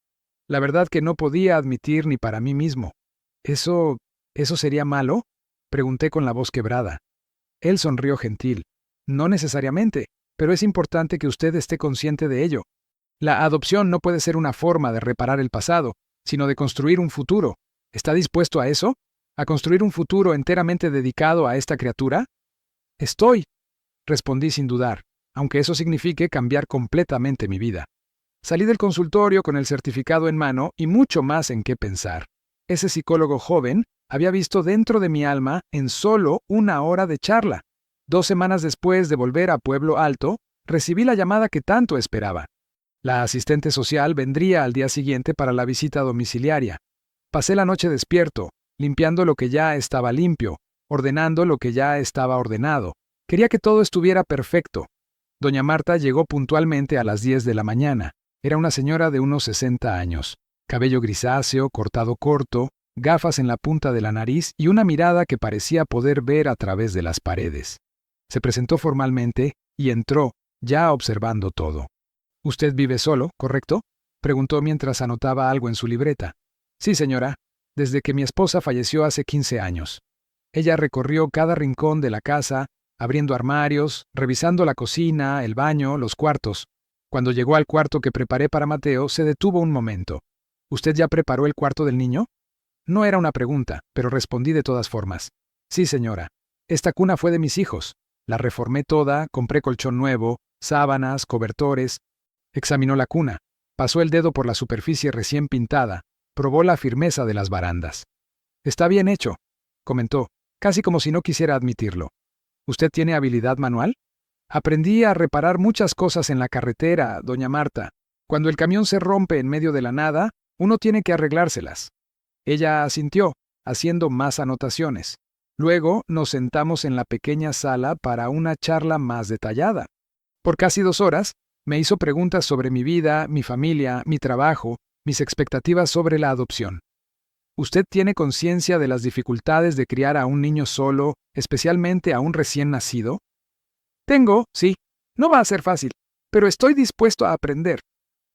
La verdad que no podía admitir ni para mí mismo. ¿Eso sería malo?, pregunté con la voz quebrada. Él sonrió gentil. No necesariamente, pero es importante que usted esté consciente de ello. La adopción no puede ser una forma de reparar el pasado, sino de construir un futuro. ¿Está dispuesto a eso? ¿A construir un futuro enteramente dedicado a esta criatura? Estoy, respondí sin dudar, aunque eso signifique cambiar completamente mi vida. Salí del consultorio con el certificado en mano y mucho más en qué pensar. Ese psicólogo joven había visto dentro de mi alma en solo 1 hora de charla. 2 semanas después de volver a Pueblo Alto, recibí la llamada que tanto esperaba. La asistente social vendría al día siguiente para la visita domiciliaria. Pasé la noche despierto, limpiando lo que ya estaba limpio, ordenando lo que ya estaba ordenado. Quería que todo estuviera perfecto. Doña Marta llegó puntualmente a las 10 de la mañana. Era una señora de unos 60 años. Cabello grisáceo, cortado corto, gafas en la punta de la nariz y una mirada que parecía poder ver a través de las paredes. Se presentó formalmente y entró, ya observando todo. «¿Usted vive solo, correcto?», preguntó mientras anotaba algo en su libreta. «Sí, señora, desde que mi esposa falleció hace 15 años». Ella recorrió cada rincón de la casa, abriendo armarios, revisando la cocina, el baño, los cuartos. Cuando llegó al cuarto que preparé para Mateo, se detuvo un momento. «¿Usted ya preparó el cuarto del niño?». No era una pregunta, pero respondí de todas formas. «Sí, señora. Esta cuna fue de mis hijos. La reformé toda, compré colchón nuevo, sábanas, cobertores». Examinó la cuna, pasó el dedo por la superficie recién pintada, probó la firmeza de las barandas. «Está bien hecho», comentó, casi como si no quisiera admitirlo. «¿Usted tiene habilidad manual?». «Aprendí a reparar muchas cosas en la carretera, doña Marta. Cuando el camión se rompe en medio de la nada, uno tiene que arreglárselas». Ella asintió, haciendo más anotaciones. Luego nos sentamos en la pequeña sala para una charla más detallada. Por casi 2 horas, me hizo preguntas sobre mi vida, mi familia, mi trabajo, mis expectativas sobre la adopción. ¿Usted tiene conciencia de las dificultades de criar a un niño solo, especialmente a un recién nacido? Tengo, sí. No va a ser fácil, pero estoy dispuesto a aprender.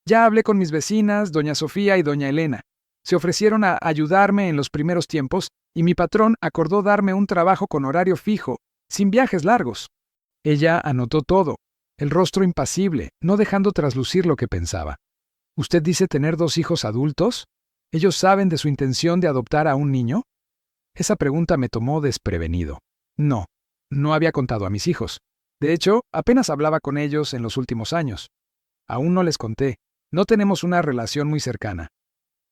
Ya hablé con mis vecinas, doña Sofía y doña Elena. Se ofrecieron a ayudarme en los primeros tiempos y mi patrón acordó darme un trabajo con horario fijo, sin viajes largos. Ella anotó todo, el rostro impasible, no dejando traslucir lo que pensaba. ¿Usted dice tener 2 hijos adultos? ¿Ellos saben de su intención de adoptar a un niño? Esa pregunta me tomó desprevenido. No, no había contado a mis hijos. De hecho, apenas hablaba con ellos en los últimos años. Aún no les conté. No tenemos una relación muy cercana.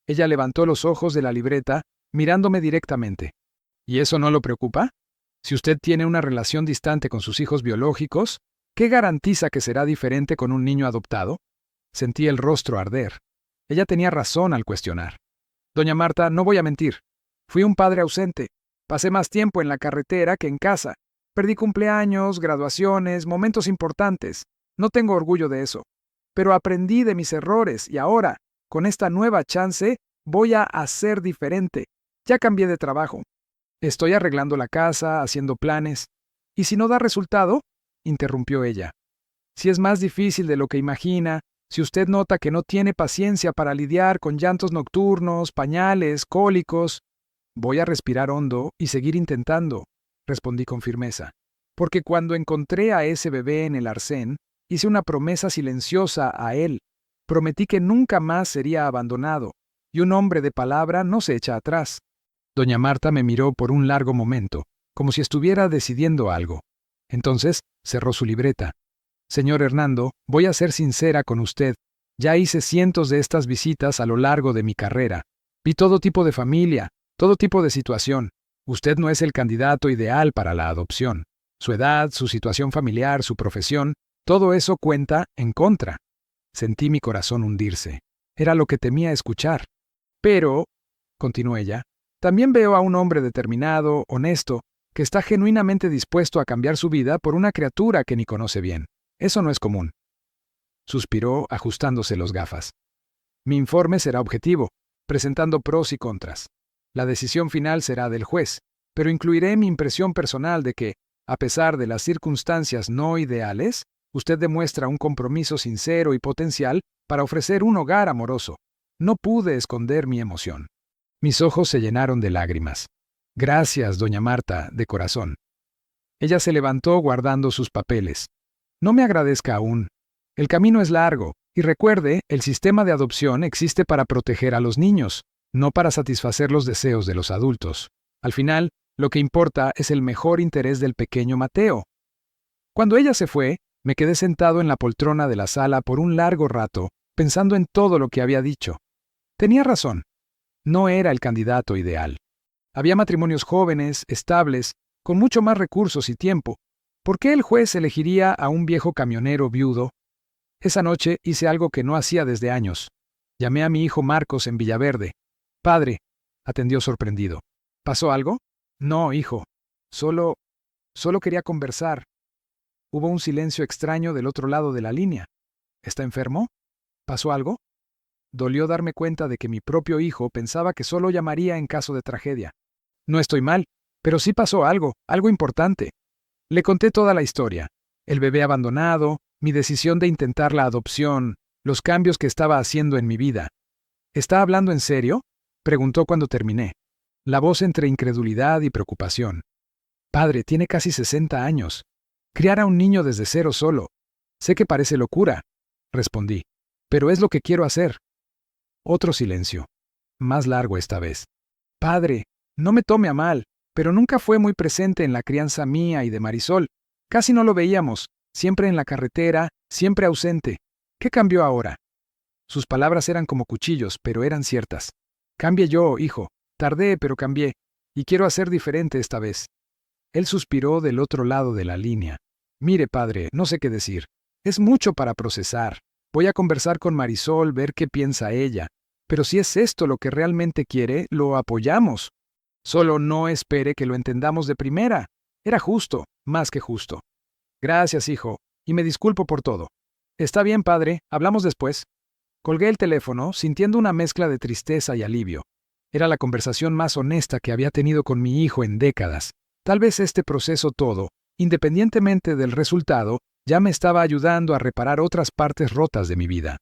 Ella levantó los ojos de la libreta, mirándome directamente. ¿Y eso no lo preocupa? Si usted tiene una relación distante con sus hijos biológicos, ¿qué garantiza que será diferente con un niño adoptado? Sentí el rostro arder. Ella tenía razón al cuestionar. Doña Marta, no voy a mentir. Fui un padre ausente. Pasé más tiempo en la carretera que en casa. Perdí cumpleaños, graduaciones, momentos importantes. No tengo orgullo de eso. Pero aprendí de mis errores y ahora, con esta nueva chance, voy a hacer diferente. Ya cambié de trabajo. Estoy arreglando la casa, haciendo planes. ¿Y si no da resultado?, interrumpió ella. Si es más difícil de lo que imagina, si usted nota que no tiene paciencia para lidiar con llantos nocturnos, pañales, cólicos, voy a respirar hondo y seguir intentando, respondí con firmeza. Porque cuando encontré a ese bebé en el arcén, hice una promesa silenciosa a él. Prometí que nunca más sería abandonado, y un hombre de palabra no se echa atrás. Doña Marta me miró por un largo momento, como si estuviera decidiendo algo. Entonces cerró su libreta. Señor Hernando, voy a ser sincera con usted. Ya hice cientos de estas visitas a lo largo de mi carrera. Vi todo tipo de familia, todo tipo de situación. Usted no es el candidato ideal para la adopción. Su edad, su situación familiar, su profesión, todo eso cuenta en contra. Sentí mi corazón hundirse. Era lo que temía escuchar. Pero, continuó ella, también veo a un hombre determinado, honesto, que está genuinamente dispuesto a cambiar su vida por una criatura que ni conoce bien. Eso no es común. Suspiró, ajustándose los gafas. Mi informe será objetivo, presentando pros y contras. La decisión final será del juez, pero incluiré mi impresión personal de que, a pesar de las circunstancias no ideales, usted demuestra un compromiso sincero y potencial para ofrecer un hogar amoroso. No pude esconder mi emoción. Mis ojos se llenaron de lágrimas. Gracias, doña Marta, de corazón. Ella se levantó guardando sus papeles. No me agradezca aún. El camino es largo, y recuerde, el sistema de adopción existe para proteger a los niños, no para satisfacer los deseos de los adultos. Al final, lo que importa es el mejor interés del pequeño Mateo. Cuando ella se fue, me quedé sentado en la poltrona de la sala por un largo rato, pensando en todo lo que había dicho. Tenía razón. No era el candidato ideal. Había matrimonios jóvenes, estables, con mucho más recursos y tiempo. ¿Por qué el juez elegiría a un viejo camionero viudo? Esa noche hice algo que no hacía desde años. Llamé a mi hijo Marcos en Villaverde. «Padre», atendió sorprendido. «¿Pasó algo?» «No, hijo. Solo quería conversar». Hubo un silencio extraño del otro lado de la línea. ¿Está enfermo? ¿Pasó algo? Dolió darme cuenta de que mi propio hijo pensaba que solo llamaría en caso de tragedia. No estoy mal, pero sí pasó algo importante. Le conté toda la historia. El bebé abandonado, mi decisión de intentar la adopción, los cambios que estaba haciendo en mi vida. ¿Está hablando en serio?, preguntó cuando terminé. La voz entre incredulidad y preocupación. Padre, tiene casi 60 años. Criar a un niño desde cero solo. Sé que parece locura, respondí, pero es lo que quiero hacer. Otro silencio. Más largo esta vez. Padre, no me tome a mal, pero nunca fue muy presente en la crianza mía y de Marisol. Casi no lo veíamos, siempre en la carretera, siempre ausente. ¿Qué cambió ahora? Sus palabras eran como cuchillos, pero eran ciertas. Cambié yo, hijo. Tardé, pero cambié. Y quiero hacer diferente esta vez. Él suspiró del otro lado de la línea. Mire, padre, no sé qué decir. Es mucho para procesar. Voy a conversar con Marisol, ver qué piensa ella. Pero si es esto lo que realmente quiere, lo apoyamos. Solo no espere que lo entendamos de primera. Era justo, más que justo. Gracias, hijo, y me disculpo por todo. Está bien, padre, hablamos después. Colgué el teléfono, sintiendo una mezcla de tristeza y alivio. Era la conversación más honesta que había tenido con mi hijo en décadas. Tal vez este proceso todo, independientemente del resultado, ya me estaba ayudando a reparar otras partes rotas de mi vida.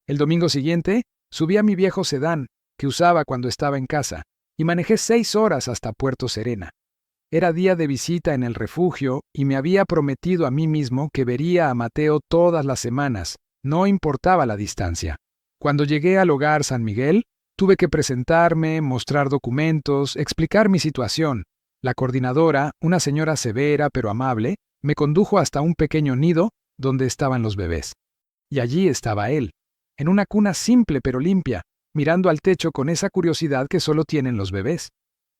El domingo siguiente, subí a mi viejo sedán, que usaba cuando estaba en casa, y manejé 6 horas hasta Puerto Serena. Era día de visita en el refugio y me había prometido a mí mismo que vería a Mateo todas las semanas, no importaba la distancia. Cuando llegué al hogar San Miguel, tuve que presentarme, mostrar documentos, explicar mi situación. La coordinadora, una señora severa pero amable, me condujo hasta un pequeño nido donde estaban los bebés. Y allí estaba él, en una cuna simple pero limpia, mirando al techo con esa curiosidad que solo tienen los bebés.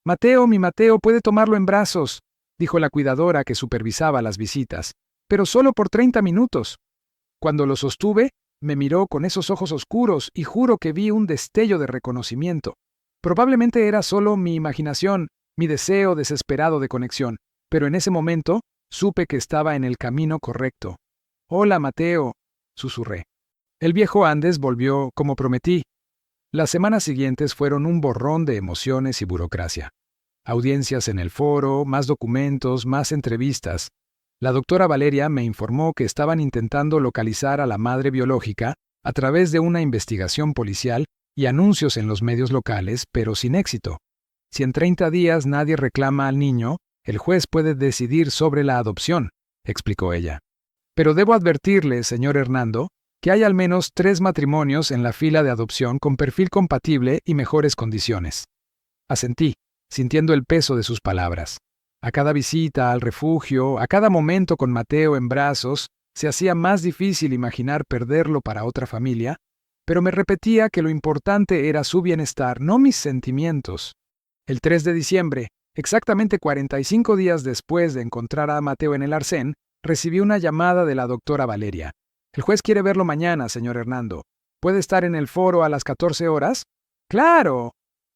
«Mateo, mi Mateo, puede tomarlo en brazos», dijo la cuidadora que supervisaba las visitas, «pero solo por 30 minutos». Cuando lo sostuve, me miró con esos ojos oscuros y juro que vi un destello de reconocimiento. Probablemente era solo mi imaginación, mi deseo desesperado de conexión, pero en ese momento supe que estaba en el camino correcto. «Hola, Mateo», susurré. El viejo Andes volvió como prometí. Las semanas siguientes fueron un borrón de emociones y burocracia. Audiencias en el foro, más documentos, más entrevistas. La doctora Valeria me informó que estaban intentando localizar a la madre biológica a través de una investigación policial y anuncios en los medios locales, pero sin éxito. Si en 30 días nadie reclama al niño, el juez puede decidir sobre la adopción, explicó ella. Pero debo advertirle, señor Hernando, que hay al menos 3 matrimonios en la fila de adopción con perfil compatible y mejores condiciones. Asentí, sintiendo el peso de sus palabras. A cada visita al refugio, a cada momento con Mateo en brazos, se hacía más difícil imaginar perderlo para otra familia, pero me repetía que lo importante era su bienestar, no mis sentimientos. El 3 de diciembre, exactamente 45 días después de encontrar a Mateo en el arcén, recibí una llamada de la doctora Valeria. «El juez quiere verlo mañana, señor Hernando. ¿Puede estar en el foro a las 14 horas?» «Claro»,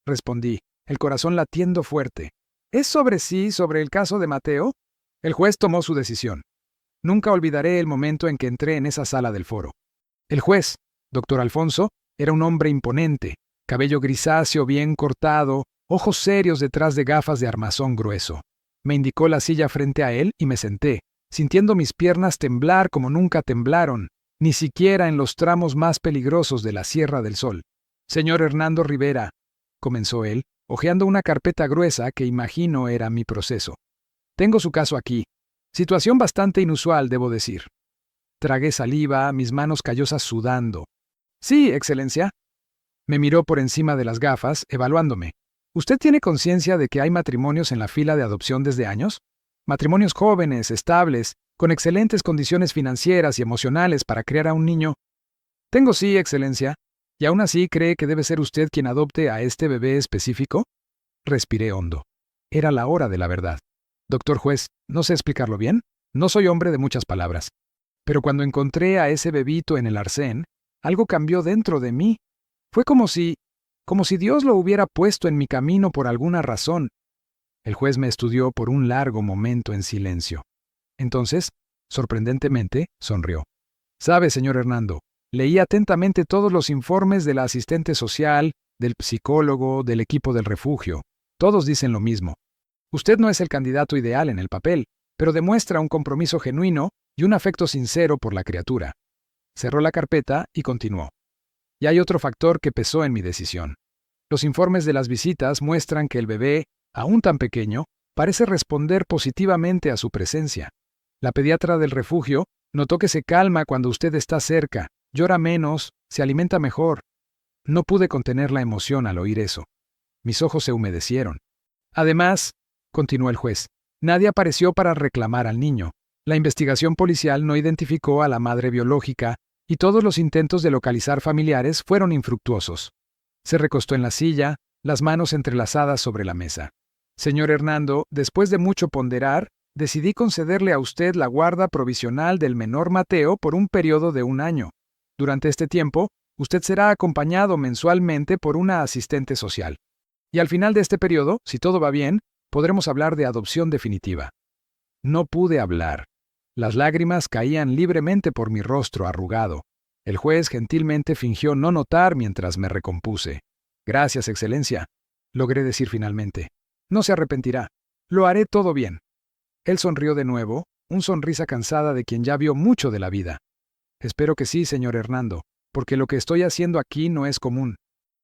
respondí, el corazón latiendo fuerte. «¿Es sobre el caso de Mateo?» El juez tomó su decisión. Nunca olvidaré el momento en que entré en esa sala del foro. El juez, doctor Alfonso, era un hombre imponente, cabello grisáceo bien cortado, ojos serios detrás de gafas de armazón grueso. Me indicó la silla frente a él y me senté, sintiendo mis piernas temblar como nunca temblaron, ni siquiera en los tramos más peligrosos de la Sierra del Sol. «Señor Hernando Rivera», comenzó él, hojeando una carpeta gruesa que imagino era mi proceso. «Tengo su caso aquí. Situación bastante inusual, debo decir». Tragué saliva, mis manos callosas sudando. «Sí, Excelencia». Me miró por encima de las gafas, evaluándome. ¿Usted tiene conciencia de que hay matrimonios en la fila de adopción desde años? Matrimonios jóvenes, estables, con excelentes condiciones financieras y emocionales para criar a un niño. Tengo sí, Excelencia. ¿Y aún así cree que debe ser usted quien adopte a este bebé específico? Respiré hondo. Era la hora de la verdad. Doctor juez, no sé explicarlo bien. No soy hombre de muchas palabras. Pero cuando encontré a ese bebito en el arcén, algo cambió dentro de mí. Fue como si Dios lo hubiera puesto en mi camino por alguna razón. El juez me estudió por un largo momento en silencio. Entonces, sorprendentemente, sonrió. Sabe, señor Hernando, leí atentamente todos los informes de la asistente social, del psicólogo, del equipo del refugio. Todos dicen lo mismo. Usted no es el candidato ideal en el papel, pero demuestra un compromiso genuino y un afecto sincero por la criatura. Cerró la carpeta y continuó. Y hay otro factor que pesó en mi decisión. Los informes de las visitas muestran que el bebé, aún tan pequeño, parece responder positivamente a su presencia. La pediatra del refugio notó que se calma cuando usted está cerca, llora menos, se alimenta mejor. No pude contener la emoción al oír eso. Mis ojos se humedecieron. Además, continuó el juez, nadie apareció para reclamar al niño. La investigación policial no identificó a la madre biológica y todos los intentos de localizar familiares fueron infructuosos. Se recostó en la silla, las manos entrelazadas sobre la mesa. Señor Hernando, después de mucho ponderar, decidí concederle a usted la guarda provisional del menor Mateo por un periodo de 1 año. Durante este tiempo, usted será acompañado mensualmente por una asistente social. Y al final de este periodo, si todo va bien, podremos hablar de adopción definitiva. No pude hablar. Las lágrimas caían libremente por mi rostro arrugado. El juez gentilmente fingió no notar mientras me recompuse. Gracias, Excelencia, logré decir finalmente. No se arrepentirá. Lo haré todo bien. Él sonrió de nuevo, una sonrisa cansada de quien ya vio mucho de la vida. Espero que sí, señor Hernando, porque lo que estoy haciendo aquí no es común.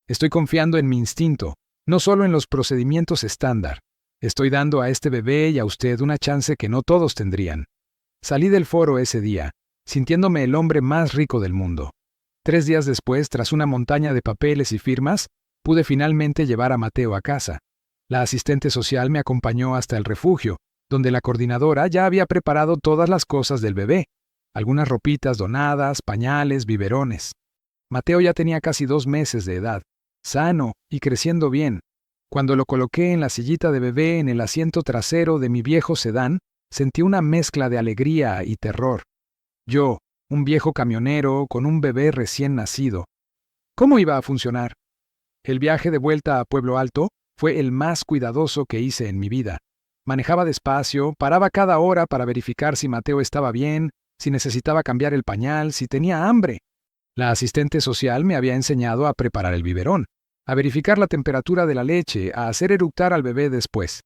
Estoy confiando en mi instinto, no solo en los procedimientos estándar. Estoy dando a este bebé y a usted una chance que no todos tendrían. Salí del foro ese día, sintiéndome el hombre más rico del mundo. 3 días después, tras una montaña de papeles y firmas, pude finalmente llevar a Mateo a casa. La asistente social me acompañó hasta el refugio, donde la coordinadora ya había preparado todas las cosas del bebé, algunas ropitas donadas, pañales, biberones. Mateo ya tenía casi 2 meses de edad, sano y creciendo bien. Cuando lo coloqué en la sillita de bebé en el asiento trasero de mi viejo sedán, sentí una mezcla de alegría y terror. Yo, un viejo camionero con un bebé recién nacido. ¿Cómo iba a funcionar? El viaje de vuelta a Pueblo Alto fue el más cuidadoso que hice en mi vida. Manejaba despacio, paraba cada hora para verificar si Mateo estaba bien, si necesitaba cambiar el pañal, si tenía hambre. La asistente social me había enseñado a preparar el biberón, a verificar la temperatura de la leche, a hacer eructar al bebé después.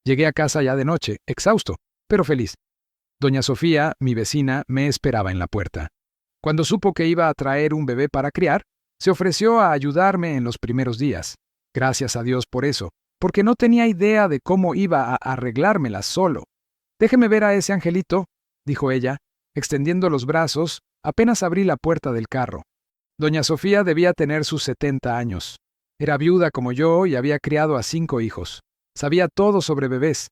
Llegué a casa ya de noche, exhausto, pero feliz. Doña Sofía, mi vecina, me esperaba en la puerta. Cuando supo que iba a traer un bebé para criar, se ofreció a ayudarme en los primeros días. Gracias a Dios por eso, porque no tenía idea de cómo iba a arreglármela solo. Déjeme ver a ese angelito, dijo ella, extendiendo los brazos, apenas abrí la puerta del carro. Doña Sofía debía tener sus 70 años. Era viuda como yo y había criado a 5 hijos. Sabía todo sobre bebés.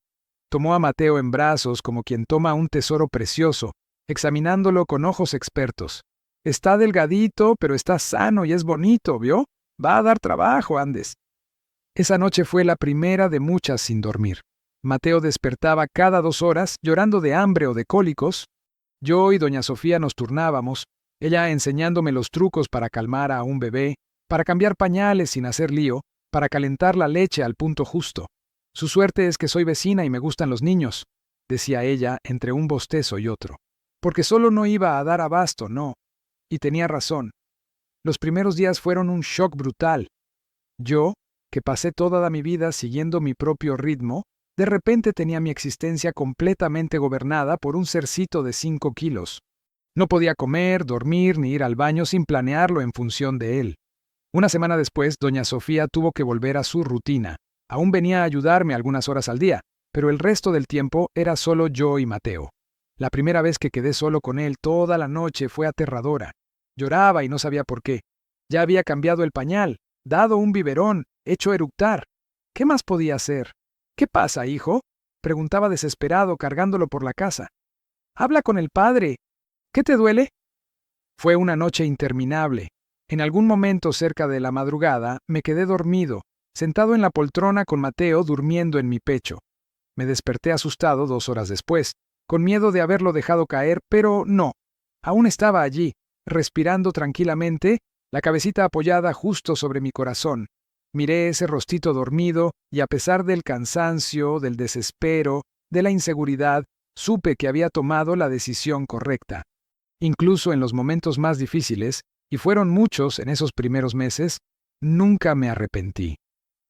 Tomó a Mateo en brazos como quien toma un tesoro precioso, examinándolo con ojos expertos. Está delgadito, pero está sano y es bonito, ¿vio? Va a dar trabajo, Andes. Esa noche fue la primera de muchas sin dormir. Mateo despertaba cada 2 horas, llorando de hambre o de cólicos. Yo y doña Sofía nos turnábamos, ella enseñándome los trucos para calmar a un bebé, para cambiar pañales sin hacer lío, para calentar la leche al punto justo. Su suerte es que soy vecina y me gustan los niños, decía ella entre un bostezo y otro. Porque solo no iba a dar abasto, no. Y tenía razón. Los primeros días fueron un shock brutal. Yo, que pasé toda mi vida siguiendo mi propio ritmo, de repente tenía mi existencia completamente gobernada por un cercito de 5 kilos. No podía comer, dormir ni ir al baño sin planearlo en función de él. Una semana después, doña Sofía tuvo que volver a su rutina. Aún venía a ayudarme algunas horas al día, pero el resto del tiempo era solo yo y Mateo. La primera vez que quedé solo con él toda la noche fue aterradora. Lloraba y no sabía por qué. Ya había cambiado el pañal, dado un biberón, hecho eructar. ¿Qué más podía hacer? ¿Qué pasa, hijo? Preguntaba desesperado, cargándolo por la casa. Habla con el padre. ¿Qué te duele? Fue una noche interminable. En algún momento cerca de la madrugada me quedé dormido, sentado en la poltrona con Mateo durmiendo en mi pecho. Me desperté asustado 2 horas después, con miedo de haberlo dejado caer, pero no. Aún estaba allí, respirando tranquilamente, la cabecita apoyada justo sobre mi corazón. Miré ese rostito dormido y a pesar del cansancio, del desespero, de la inseguridad, supe que había tomado la decisión correcta. Incluso en los momentos más difíciles, y fueron muchos en esos primeros meses, nunca me arrepentí.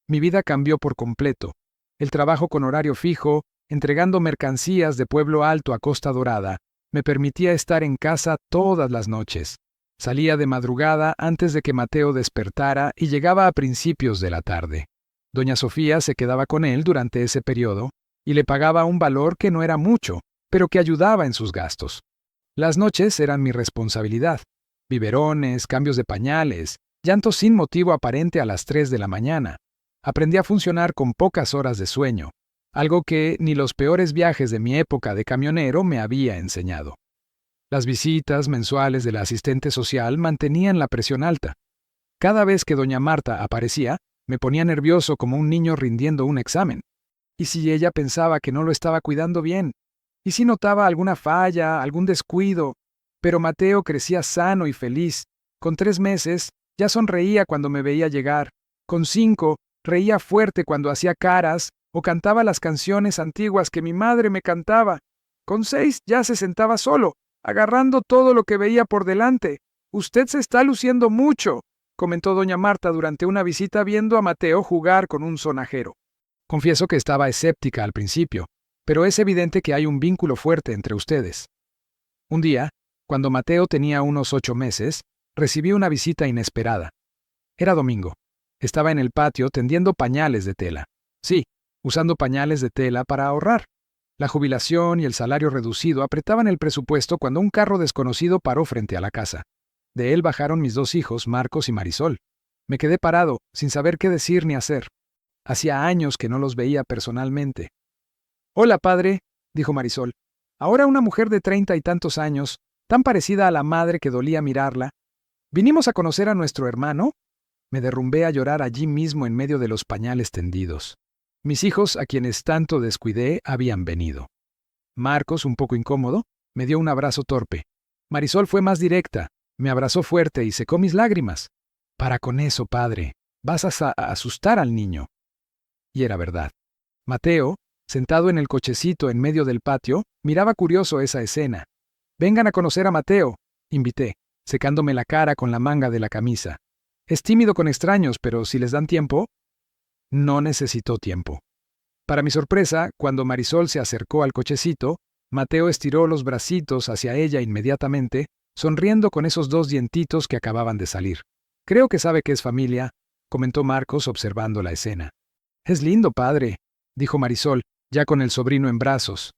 Mi vida cambió por completo. El trabajo con horario fijo, entregando mercancías de Pueblo Alto a Costa Dorada, me permitía estar en casa todas las noches. Salía de madrugada antes de que Mateo despertara y llegaba a principios de la tarde. Doña Sofía se quedaba con él durante ese periodo y le pagaba un valor que no era mucho, pero que ayudaba en sus gastos. Las noches eran mi responsabilidad. Biberones, cambios de pañales, llantos sin motivo aparente a las 3 de la mañana. Aprendí a funcionar con pocas horas de sueño, algo que ni los peores viajes de mi época de camionero me había enseñado. Las visitas mensuales de la asistente social mantenían la presión alta. Cada vez que doña Marta aparecía, me ponía nervioso como un niño rindiendo un examen. ¿Y si ella pensaba que no lo estaba cuidando bien? ¿Y si notaba alguna falla, algún descuido? Pero Mateo crecía sano y feliz. Con 3 meses, ya sonreía cuando me veía llegar. Con 5, reía fuerte cuando hacía caras o cantaba las canciones antiguas que mi madre me cantaba. Con 6 ya se sentaba solo, agarrando todo lo que veía por delante. Usted se está luciendo mucho, comentó doña Marta durante una visita viendo a Mateo jugar con un sonajero. Confieso que estaba escéptica al principio, pero es evidente que hay un vínculo fuerte entre ustedes. Un día, cuando Mateo tenía unos 8 meses, recibí una visita inesperada. Era domingo. Estaba en el patio tendiendo pañales de tela. Sí, usando pañales de tela para ahorrar. La jubilación y el salario reducido apretaban el presupuesto cuando un carro desconocido paró frente a la casa. De él bajaron mis 2 hijos, Marcos y Marisol. Me quedé parado, sin saber qué decir ni hacer. Hacía años que no los veía personalmente. «Hola, padre», dijo Marisol. Ahora una mujer de 30 y tantos años, tan parecida a la madre que dolía mirarla. «¿Vinimos a conocer a nuestro hermano?» Me derrumbé a llorar allí mismo en medio de los pañales tendidos. Mis hijos, a quienes tanto descuidé, habían venido. Marcos, un poco incómodo, me dio un abrazo torpe. Marisol fue más directa, me abrazó fuerte y secó mis lágrimas. «Para con eso, padre. Vas a asustar al niño». Y era verdad. Mateo, sentado en el cochecito en medio del patio, miraba curioso esa escena. «Vengan a conocer a Mateo», invité, secándome la cara con la manga de la camisa. «Es tímido con extraños, pero si les dan tiempo...» No necesitó tiempo. Para mi sorpresa, cuando Marisol se acercó al cochecito, Mateo estiró los bracitos hacia ella inmediatamente, sonriendo con esos 2 dientitos que acababan de salir. «Creo que sabe que es familia», comentó Marcos observando la escena. «Es lindo, padre», dijo Marisol, ya con el sobrino en brazos.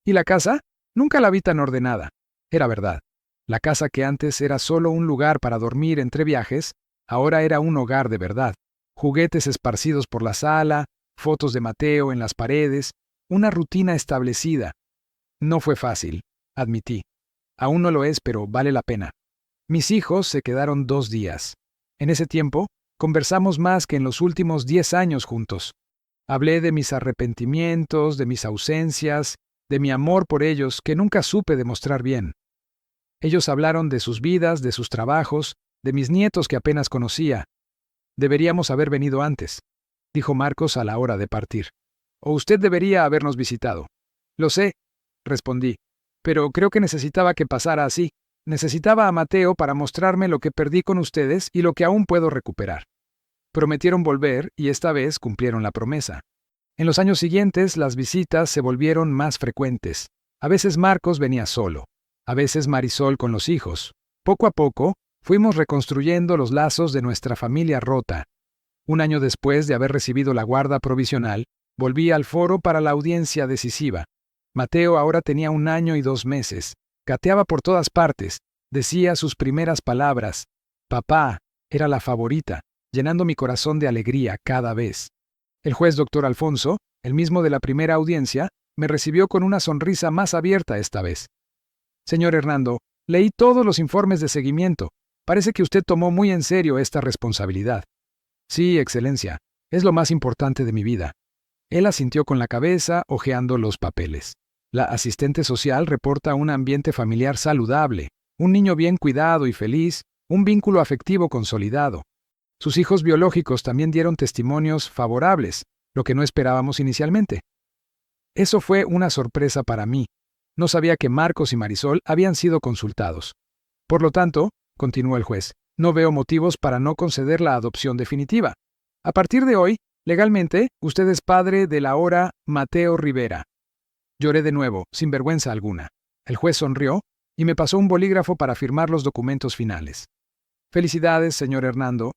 «¿Y la casa? Nunca la vi tan ordenada». Era verdad. La casa que antes era solo un lugar para dormir entre viajes, ahora era un hogar de verdad. Juguetes esparcidos por la sala, fotos de Mateo en las paredes, una rutina establecida. No fue fácil, admití. Aún no lo es, pero vale la pena. Mis hijos se quedaron 2 días. En ese tiempo, conversamos más que en los últimos 10 años juntos. Hablé de mis arrepentimientos, de mis ausencias, de mi amor por ellos que nunca supe demostrar bien. Ellos hablaron de sus vidas, de sus trabajos, de mis nietos que apenas conocía. «Deberíamos haber venido antes», dijo Marcos a la hora de partir. «O usted debería habernos visitado». «Lo sé», respondí, «pero creo que necesitaba que pasara así. Necesitaba a Mateo para mostrarme lo que perdí con ustedes y lo que aún puedo recuperar». Prometieron volver y esta vez cumplieron la promesa. En los años siguientes las visitas se volvieron más frecuentes. A veces Marcos venía solo, a veces Marisol con los hijos. Poco a poco, fuimos reconstruyendo los lazos de nuestra familia rota. Un año después de haber recibido la guarda provisional, volví al foro para la audiencia decisiva. Mateo ahora tenía 1 año y 2 meses. Gateaba por todas partes. Decía sus primeras palabras. «Papá», Era la favorita, llenando mi corazón de alegría cada vez. El juez doctor Alfonso, el mismo de la primera audiencia, me recibió con una sonrisa más abierta esta vez. Señor Hernando, leí todos los informes de seguimiento. Parece que usted tomó muy en serio esta responsabilidad. Sí, Excelencia, es lo más importante de mi vida. Él asintió con la cabeza, hojeando los papeles. La asistente social reporta un ambiente familiar saludable, un niño bien cuidado y feliz, un vínculo afectivo consolidado. Sus hijos biológicos también dieron testimonios favorables, lo que no esperábamos inicialmente. Eso fue una sorpresa para mí. No sabía que Marcos y Marisol habían sido consultados. Por lo tanto, continuó el juez, no veo motivos para no conceder la adopción definitiva. A partir de hoy, legalmente, usted es padre del ahora Mateo Rivera. Lloré de nuevo, sin vergüenza alguna. El juez sonrió y me pasó un bolígrafo para firmar los documentos finales. Felicidades, señor Hernando.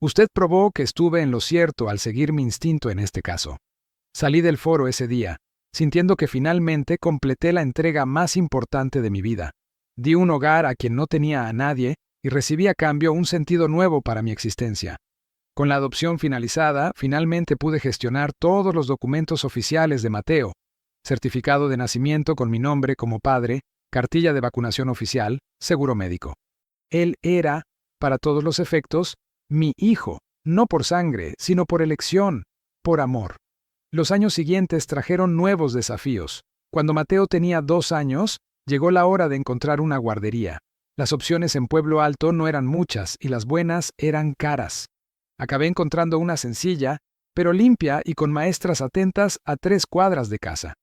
Usted probó que estuve en lo cierto al seguir mi instinto en este caso. Salí del foro ese día, sintiendo que finalmente completé la entrega más importante de mi vida. Di un hogar a quien no tenía a nadie y recibí a cambio un sentido nuevo para mi existencia. Con la adopción finalizada, finalmente pude gestionar todos los documentos oficiales de Mateo: certificado de nacimiento con mi nombre como padre, cartilla de vacunación oficial, seguro médico. Él era, para todos los efectos, mi hijo, no por sangre, sino por elección, por amor. Los años siguientes trajeron nuevos desafíos. Cuando Mateo tenía 2 años, llegó la hora de encontrar una guardería. Las opciones en Pueblo Alto no eran muchas y las buenas eran caras. Acabé encontrando una sencilla, pero limpia y con maestras atentas a 3 cuadras de casa.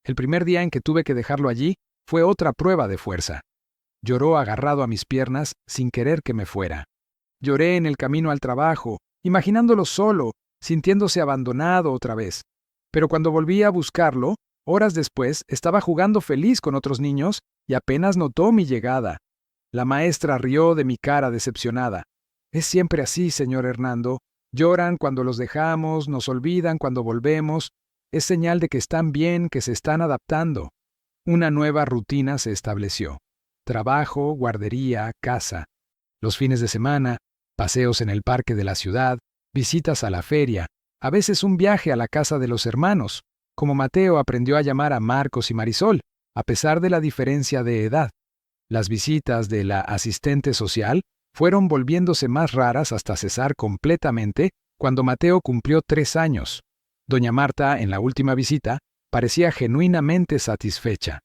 El primer día en que tuve que dejarlo allí fue otra prueba de fuerza. Lloró agarrado a mis piernas sin querer que me fuera. Lloré en el camino al trabajo, imaginándolo solo, sintiéndose abandonado otra vez. Pero cuando volví a buscarlo, horas después, estaba jugando feliz con otros niños y apenas notó mi llegada. La maestra rió de mi cara decepcionada. Es siempre así, señor Hernando. Lloran cuando los dejamos, nos olvidan cuando volvemos. Es señal de que están bien, que se están adaptando. Una nueva rutina se estableció. Trabajo, guardería, casa. Los fines de semana, paseos en el parque de la ciudad, visitas a la feria, a veces un viaje a la casa de los hermanos, como Mateo aprendió a llamar a Marcos y Marisol, a pesar de la diferencia de edad. Las visitas de la asistente social fueron volviéndose más raras hasta cesar completamente cuando Mateo cumplió 3 años. Doña Marta, en la última visita, parecía genuinamente satisfecha.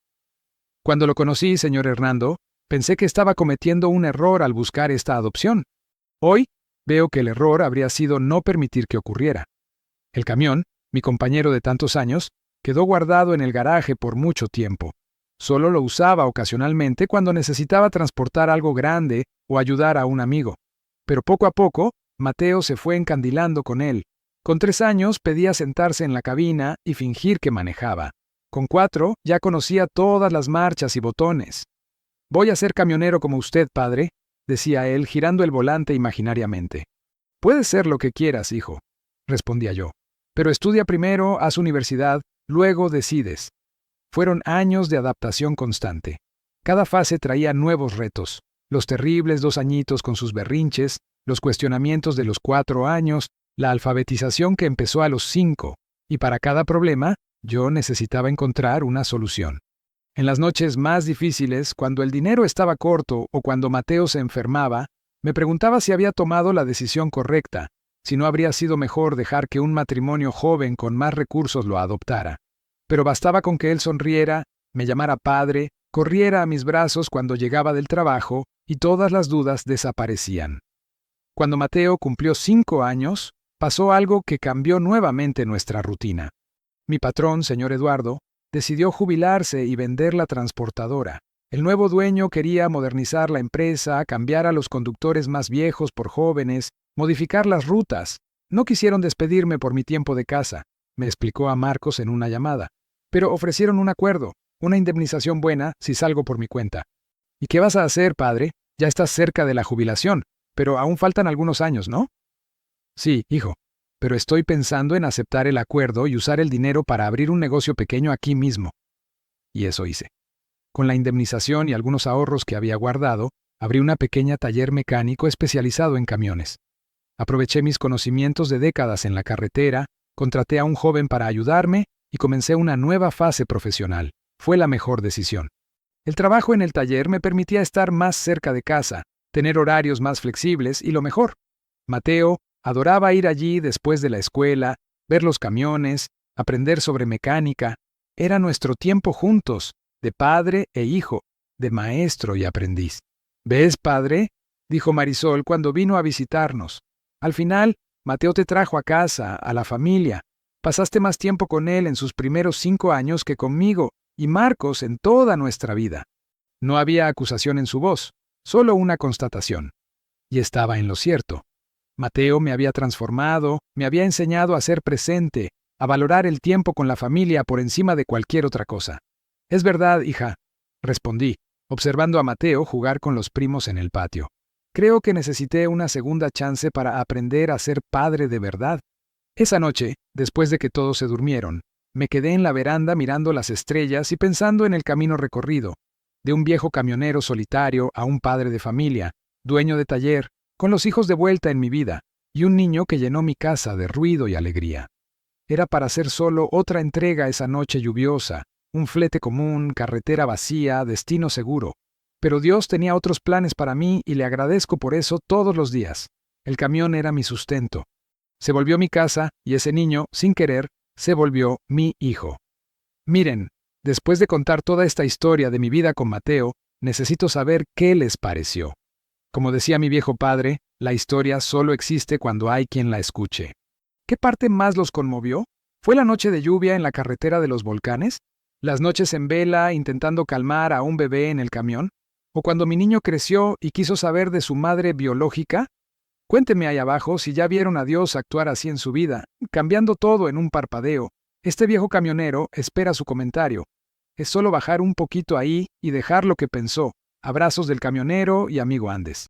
Cuando lo conocí, señor Hernando, pensé que estaba cometiendo un error al buscar esta adopción. Hoy, veo que el error habría sido no permitir que ocurriera. El camión, mi compañero de tantos años, quedó guardado en el garaje por mucho tiempo. Solo lo usaba ocasionalmente cuando necesitaba transportar algo grande o ayudar a un amigo. Pero poco a poco, Mateo se fue encandilando con él. Con 3 años pedía sentarse en la cabina y fingir que manejaba. Con 4 ya conocía todas las marchas y botones. «Voy a ser camionero como usted, padre», decía él, girando el volante imaginariamente. «Puedes ser lo que quieras, hijo», respondía yo. «Pero estudia primero, haz universidad, luego decides». Fueron años de adaptación constante. Cada fase traía nuevos retos. Los terribles 2 añitos con sus berrinches, los cuestionamientos de los 4 años, la alfabetización que empezó a los 5, y para cada problema, yo necesitaba encontrar una solución. En las noches más difíciles, cuando el dinero estaba corto o cuando Mateo se enfermaba, me preguntaba si había tomado la decisión correcta, si no habría sido mejor dejar que un matrimonio joven con más recursos lo adoptara. Pero bastaba con que él sonriera, me llamara padre, corriera a mis brazos cuando llegaba del trabajo y todas las dudas desaparecían. Cuando Mateo cumplió 5 años, pasó algo que cambió nuevamente nuestra rutina. Mi patrón, señor Eduardo, decidió jubilarse y vender la transportadora. El nuevo dueño quería modernizar la empresa, cambiar a los conductores más viejos por jóvenes, modificar las rutas. No quisieron despedirme por mi tiempo de casa, me explicó a Marcos en una llamada, pero ofrecieron un acuerdo, una indemnización buena si salgo por mi cuenta. ¿Y qué vas a hacer, padre? Ya estás cerca de la jubilación, pero aún faltan algunos años, ¿no? Sí, hijo, pero estoy pensando en aceptar el acuerdo y usar el dinero para abrir un negocio pequeño aquí mismo. Y eso hice. Con la indemnización y algunos ahorros que había guardado, Abrí una pequeña taller mecánico especializado en camiones. Aproveché mis conocimientos de décadas en la carretera, contraté a un joven para ayudarme y comencé una nueva fase profesional. Fue la mejor decisión. El trabajo en el taller me permitía estar más cerca de casa, tener horarios más flexibles y lo mejor. Mateo adoraba ir allí después de la escuela, ver los camiones, aprender sobre mecánica. Era nuestro tiempo juntos, de padre e hijo, de maestro y aprendiz. ¿Ves, padre?, dijo Marisol cuando vino a visitarnos. Al final, Mateo te trajo a casa, a la familia. Pasaste más tiempo con él en sus primeros 5 años que conmigo y Marcos en toda nuestra vida. No había acusación en su voz, solo una constatación. Y estaba en lo cierto. Mateo me había transformado, me había enseñado a ser presente, a valorar el tiempo con la familia por encima de cualquier otra cosa. Es verdad, hija, respondí, observando a Mateo jugar con los primos en el patio. Creo que necesité una segunda chance para aprender a ser padre de verdad. Esa noche, después de que todos se durmieron, me quedé en la veranda mirando las estrellas y pensando en el camino recorrido, de un viejo camionero solitario a un padre de familia, dueño de taller, con los hijos de vuelta en mi vida, y un niño que llenó mi casa de ruido y alegría. Era para hacer solo otra entrega esa noche lluviosa, un flete común, carretera vacía, destino seguro. Pero Dios tenía otros planes para mí y le agradezco por eso todos los días. El camión era mi sustento. Se volvió mi casa y ese niño, sin querer, se volvió mi hijo. Miren, después de contar toda esta historia de mi vida con Mateo, necesito saber qué les pareció. Como decía mi viejo padre, la historia solo existe cuando hay quien la escuche. ¿Qué parte más los conmovió? ¿Fue la noche de lluvia en la carretera de los volcanes? ¿Las noches en vela intentando calmar a un bebé en el camión? ¿O cuando mi niño creció y quiso saber de su madre biológica? Cuéntenme ahí abajo si ya vieron a Dios actuar así en su vida, cambiando todo en un parpadeo. Este viejo camionero espera su comentario. Es solo bajar un poquito ahí y dejar lo que pensó. Abrazos del camionero y amigo Andes.